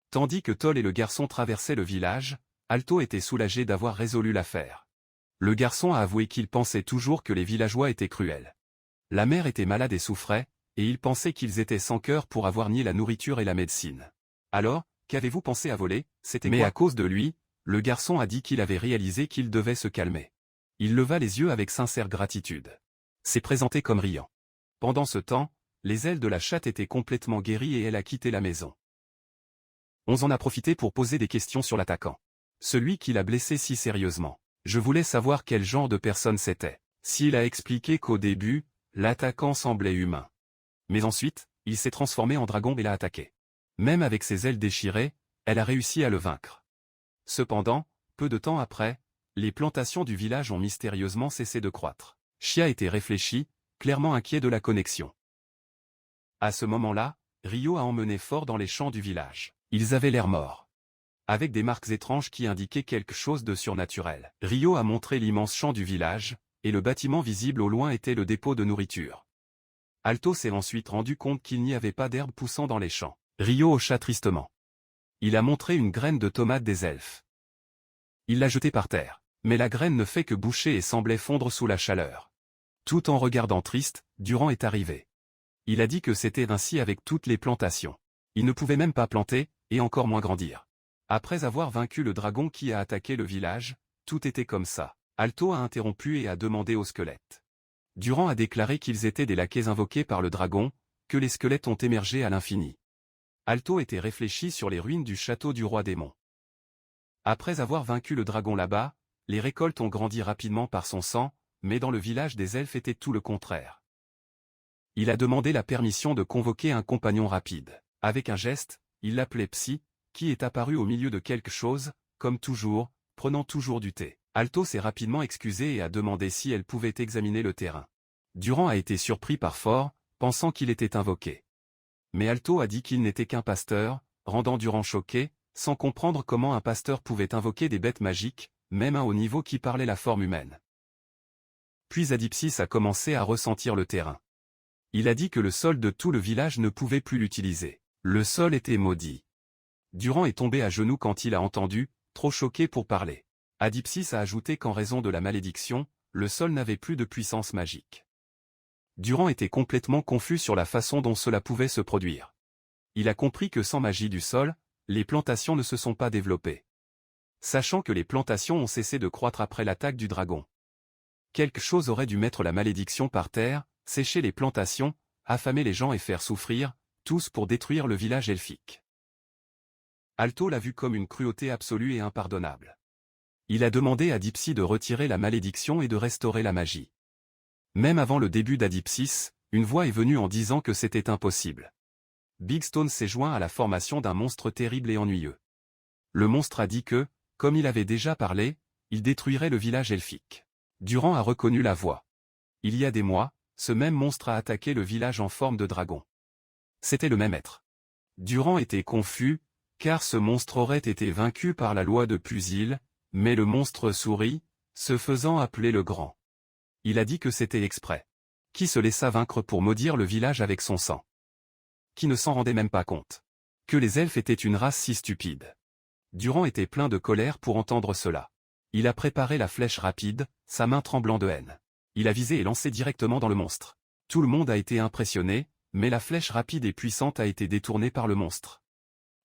S1: Tandis que Toll et le garçon traversaient le village, Alto était soulagé d'avoir résolu l'affaire. Le garçon a avoué qu'il pensait toujours que les villageois étaient cruels. La mère était malade et souffrait, et il pensait qu'ils étaient sans cœur pour avoir nié la nourriture et la médecine. Alors, qu'avez-vous pensé à voler? C'était quoi? Mais à cause de lui, le garçon a dit qu'il avait réalisé qu'il devait se calmer. Il leva les yeux avec sincère gratitude. S'est présenté comme riant. Pendant ce temps, les ailes de la chatte étaient complètement guéries et elle a quitté la maison. On en a profité pour poser des questions sur l'attaquant. Celui qui l'a blessé si sérieusement. Je voulais savoir quel genre de personne c'était. S'il a expliqué qu'au début, l'attaquant semblait humain. Mais ensuite, il s'est transformé en dragon et l'a attaqué. Même avec ses ailes déchirées, elle a réussi à le vaincre. Cependant, peu de temps après, les plantations du village ont mystérieusement cessé de croître. Chia était réfléchi, clairement inquiet de la connexion. À ce moment-là, Ryo a emmené fort dans les champs du village. Ils avaient l'air morts, avec des marques étranges qui indiquaient quelque chose de surnaturel. Ryo a montré l'immense champ du village, et le bâtiment visible au loin était le dépôt de nourriture. Alto s'est ensuite rendu compte qu'il n'y avait pas d'herbe poussant dans les champs. Ryo hocha tristement. Il a montré une graine de tomate des elfes. Il l'a jetée par terre, mais la graine ne fait que boucher et semblait fondre sous la chaleur. Tout en regardant triste, Durant est arrivé. Il a dit que c'était ainsi avec toutes les plantations. Il ne pouvait même pas planter, et encore moins grandir. Après avoir vaincu le dragon qui a attaqué le village, tout était comme ça. Alto a interrompu et a demandé aux squelettes. Durant a déclaré qu'ils étaient des laquais invoqués par le dragon, que les squelettes ont émergé à l'infini. Alto était réfléchi sur les ruines du château du roi démon. Après avoir vaincu le dragon là-bas, les récoltes ont grandi rapidement par son sang, mais dans le village des elfes était tout le contraire. Il a demandé la permission de convoquer un compagnon rapide. Avec un geste, il l'appelait Psy, qui est apparu au milieu de quelque chose, comme toujours, prenant toujours du thé. Alto s'est rapidement excusé et a demandé si elle pouvait examiner le terrain. Durant a été surpris par Fort, pensant qu'il était invoqué. Mais Alto a dit qu'il n'était qu'un pasteur, rendant Durant choqué, sans comprendre comment un pasteur pouvait invoquer des bêtes magiques, même un haut niveau qui parlait la forme humaine. Puis Adipsys a commencé à ressentir le terrain. Il a dit que le sol de tout le village ne pouvait plus l'utiliser. Le sol était maudit. Durant est tombé à genoux quand il a entendu, trop choqué pour parler. Adipsys a ajouté qu'en raison de la malédiction, le sol n'avait plus de puissance magique. Durant était complètement confus sur la façon dont cela pouvait se produire. Il a compris que sans magie du sol, les plantations ne se sont pas développées. Sachant que les plantations ont cessé de croître après l'attaque du dragon. Quelque chose aurait dû mettre la malédiction par terre, sécher les plantations, affamer les gens et faire souffrir, tous pour détruire le village elfique. Alto l'a vu comme une cruauté absolue et impardonnable. Il a demandé à Dipsy de retirer la malédiction et de restaurer la magie. Même avant le début d'Adipsys, une voix est venue en disant que c'était impossible. Big Stone s'est joint à la formation d'un monstre terrible et ennuyeux. Le monstre a dit que, comme il avait déjà parlé, il détruirait le village elfique. Durant a reconnu la voix. Il y a des mois, ce même monstre a attaqué le village en forme de dragon. C'était le même être. Durant était confus, car ce monstre aurait été vaincu par la loi de Pusil, mais le monstre sourit, se faisant appeler le Grand. Il a dit que c'était exprès. Qui se laissa vaincre pour maudire le village avec son sang? Qui ne s'en rendait même pas compte? Que les elfes étaient une race si stupide. Durant était plein de colère pour entendre cela. Il a préparé la flèche rapide, sa main tremblant de haine. Il a visé et lancé directement dans le monstre. Tout le monde a été impressionné, mais la flèche rapide et puissante a été détournée par le monstre.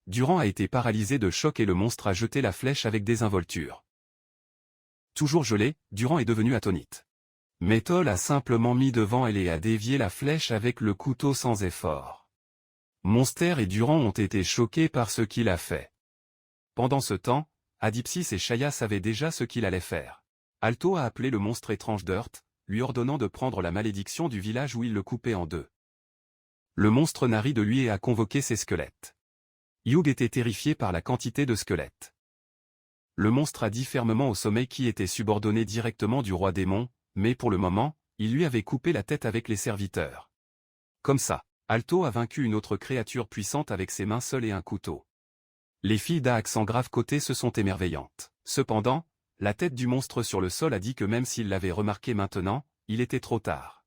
S1: Durant a été paralysé de choc et le monstre a jeté la flèche avec désinvolture. Toujours gelé, Durant est devenu attonite. Métol a simplement mis devant elle et a dévié la flèche avec le couteau sans effort. Monster et Durant ont été choqués par ce qu'il a fait. Pendant ce temps, Adipsys et Shaya savaient déjà ce qu'il allait faire. Alto a appelé le monstre étrange Dirt, lui ordonnant de prendre la malédiction du village où il le coupait en deux. Le monstre n'a ri de lui et a convoqué ses squelettes. Hugh était terrifié par la quantité de squelettes. Le monstre a dit fermement au sommeil qui était subordonné directement du roi démon, mais pour le moment, il lui avait coupé la tête avec les serviteurs. Comme ça, Alto a vaincu une autre créature puissante avec ses mains seules et un couteau. Les filles d'Aak en grave côté se sont émerveillantes. Cependant, la tête du monstre sur le sol a dit que même s'il l'avait remarqué maintenant, il était trop tard.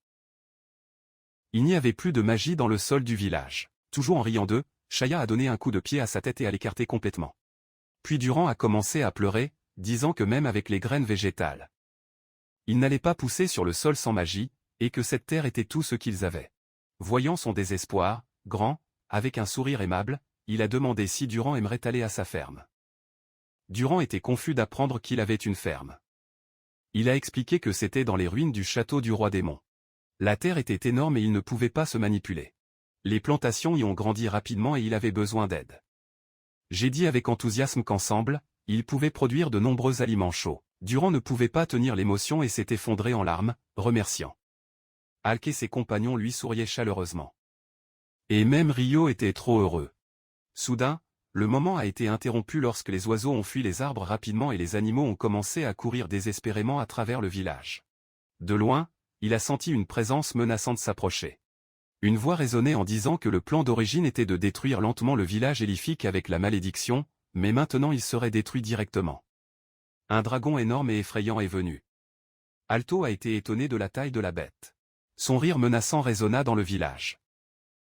S1: Il n'y avait plus de magie dans le sol du village. Toujours en riant d'eux, Shaya a donné un coup de pied à sa tête et à l'écarter complètement. Puis Durant a commencé à pleurer, disant que même avec les graines végétales, ils n'allaient pas pousser sur le sol sans magie, et que cette terre était tout ce qu'ils avaient. Voyant son désespoir, Grand, avec un sourire aimable, il a demandé si Durant aimerait aller à sa ferme. Durant était confus d'apprendre qu'il avait une ferme. Il a expliqué que c'était dans les ruines du château du roi démon. La terre était énorme et il ne pouvait pas se manipuler. Les plantations y ont grandi rapidement et il avait besoin d'aide. J'ai dit avec enthousiasme qu'ensemble, ils pouvaient produire de nombreux aliments chauds. Durant ne pouvait pas tenir l'émotion et s'est effondré en larmes, remerciant Hulk et ses compagnons lui souriaient chaleureusement. Et même Ryo était trop heureux. Soudain, le moment a été interrompu lorsque les oiseaux ont fui les arbres rapidement et les animaux ont commencé à courir désespérément à travers le village. De loin, il a senti une présence menaçante s'approcher. Une voix résonnait en disant que le plan d'origine était de détruire lentement le village élfique avec la malédiction, mais maintenant il serait détruit directement. Un dragon énorme et effrayant est venu. Alto a été étonné de la taille de la bête. Son rire menaçant résonna dans le village.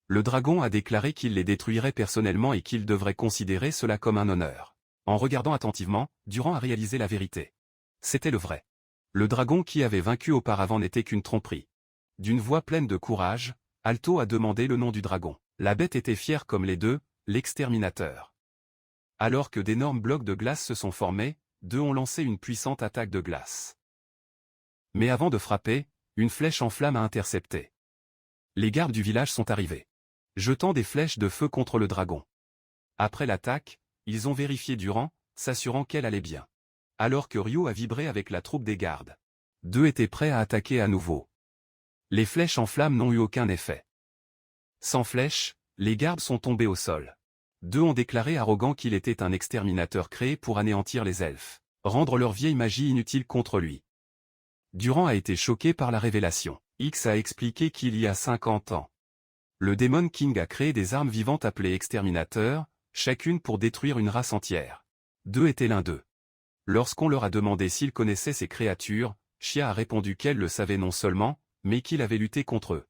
S1: Le dragon a déclaré qu'il les détruirait personnellement et qu'il devrait considérer cela comme un honneur. En regardant attentivement, Durant a réalisé la vérité. C'était le vrai. Le dragon qui avait vaincu auparavant n'était qu'une tromperie. D'une voix pleine de courage, Alto a demandé le nom du dragon. La bête était fière comme les deux, l'exterminateur. Alors que d'énormes blocs de glace se sont formés, deux ont lancé une puissante attaque de glace. Mais avant de frapper, une flèche en flamme a intercepté. Les gardes du village sont arrivés, jetant des flèches de feu contre le dragon. Après l'attaque, ils ont vérifié Durant, s'assurant qu'elle allait bien. Alors que Ryo a vibré avec la troupe des gardes. Deux étaient prêts à attaquer à nouveau. Les flèches en flamme n'ont eu aucun effet. Sans flèches, les gardes sont tombés au sol. Deux ont déclaré arrogant qu'il était un exterminateur créé pour anéantir les elfes, rendre leur vieille magie inutile contre lui. Durant a été choqué par la révélation. X a expliqué qu'il y a 50 ans. Le Demon King a créé des armes vivantes appelées exterminateurs, chacune pour détruire une race entière. Deux étaient l'un d'eux. Lorsqu'on leur a demandé s'ils connaissaient ces créatures, Chia a répondu qu'elle le savait non seulement, mais qu'il avait lutté contre eux.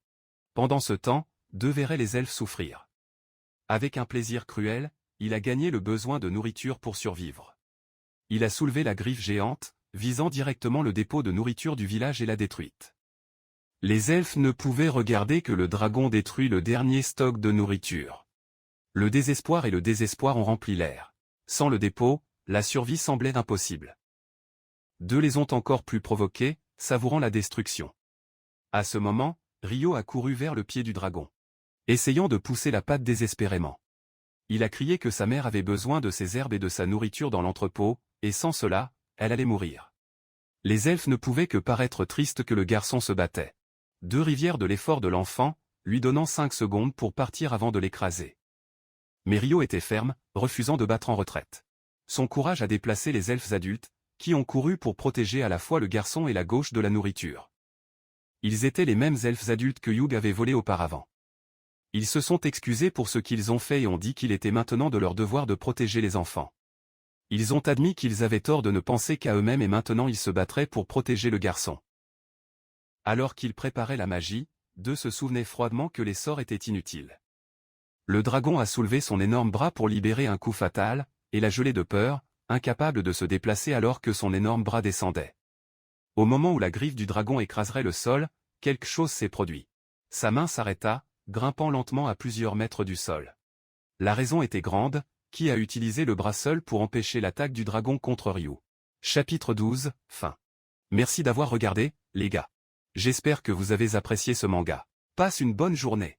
S1: Pendant ce temps, Deux verrait les elfes souffrir. Avec un plaisir cruel, il a gagné le besoin de nourriture pour survivre. Il a soulevé la griffe géante, visant directement le dépôt de nourriture du village et l'a détruite. Les elfes ne pouvaient regarder que le dragon détruit le dernier stock de nourriture. Le désespoir et le désespoir ont rempli l'air. Sans le dépôt, la survie semblait impossible. Deux les ont encore plus provoqués, savourant la destruction. À ce moment, Ryo a couru vers le pied du dragon, essayant de pousser la patte désespérément. Il a crié que sa mère avait besoin de ses herbes et de sa nourriture dans l'entrepôt, et sans cela, elle allait mourir. Les elfes ne pouvaient que paraître tristes que le garçon se battait. Deux rivières de l'effort de l'enfant, lui donnant 5 secondes pour partir avant de l'écraser. Mais Ryo était ferme, refusant de battre en retraite. Son courage a déplacé les elfes adultes, qui ont couru pour protéger à la fois le garçon et la gauche de la nourriture. Ils étaient les mêmes elfes adultes que Hugh avait volés auparavant. Ils se sont excusés pour ce qu'ils ont fait et ont dit qu'il était maintenant de leur devoir de protéger les enfants. Ils ont admis qu'ils avaient tort de ne penser qu'à eux-mêmes et maintenant ils se battraient pour protéger le garçon. Alors qu'ils préparaient la magie, Deux se souvenaient froidement que les sorts étaient inutiles. Le dragon a soulevé son énorme bras pour libérer un coup fatal, et l'a gelé de peur, incapable de se déplacer alors que son énorme bras descendait. Au moment où la griffe du dragon écraserait le sol, quelque chose s'est produit. Sa main s'arrêta, grimpant lentement à plusieurs mètres du sol. La raison était grande, qui a utilisé le bras seul pour empêcher l'attaque du dragon contre Ryu. Chapitre 12, fin. Merci d'avoir regardé, les gars. J'espère que vous avez apprécié ce manga. Passe une bonne journée.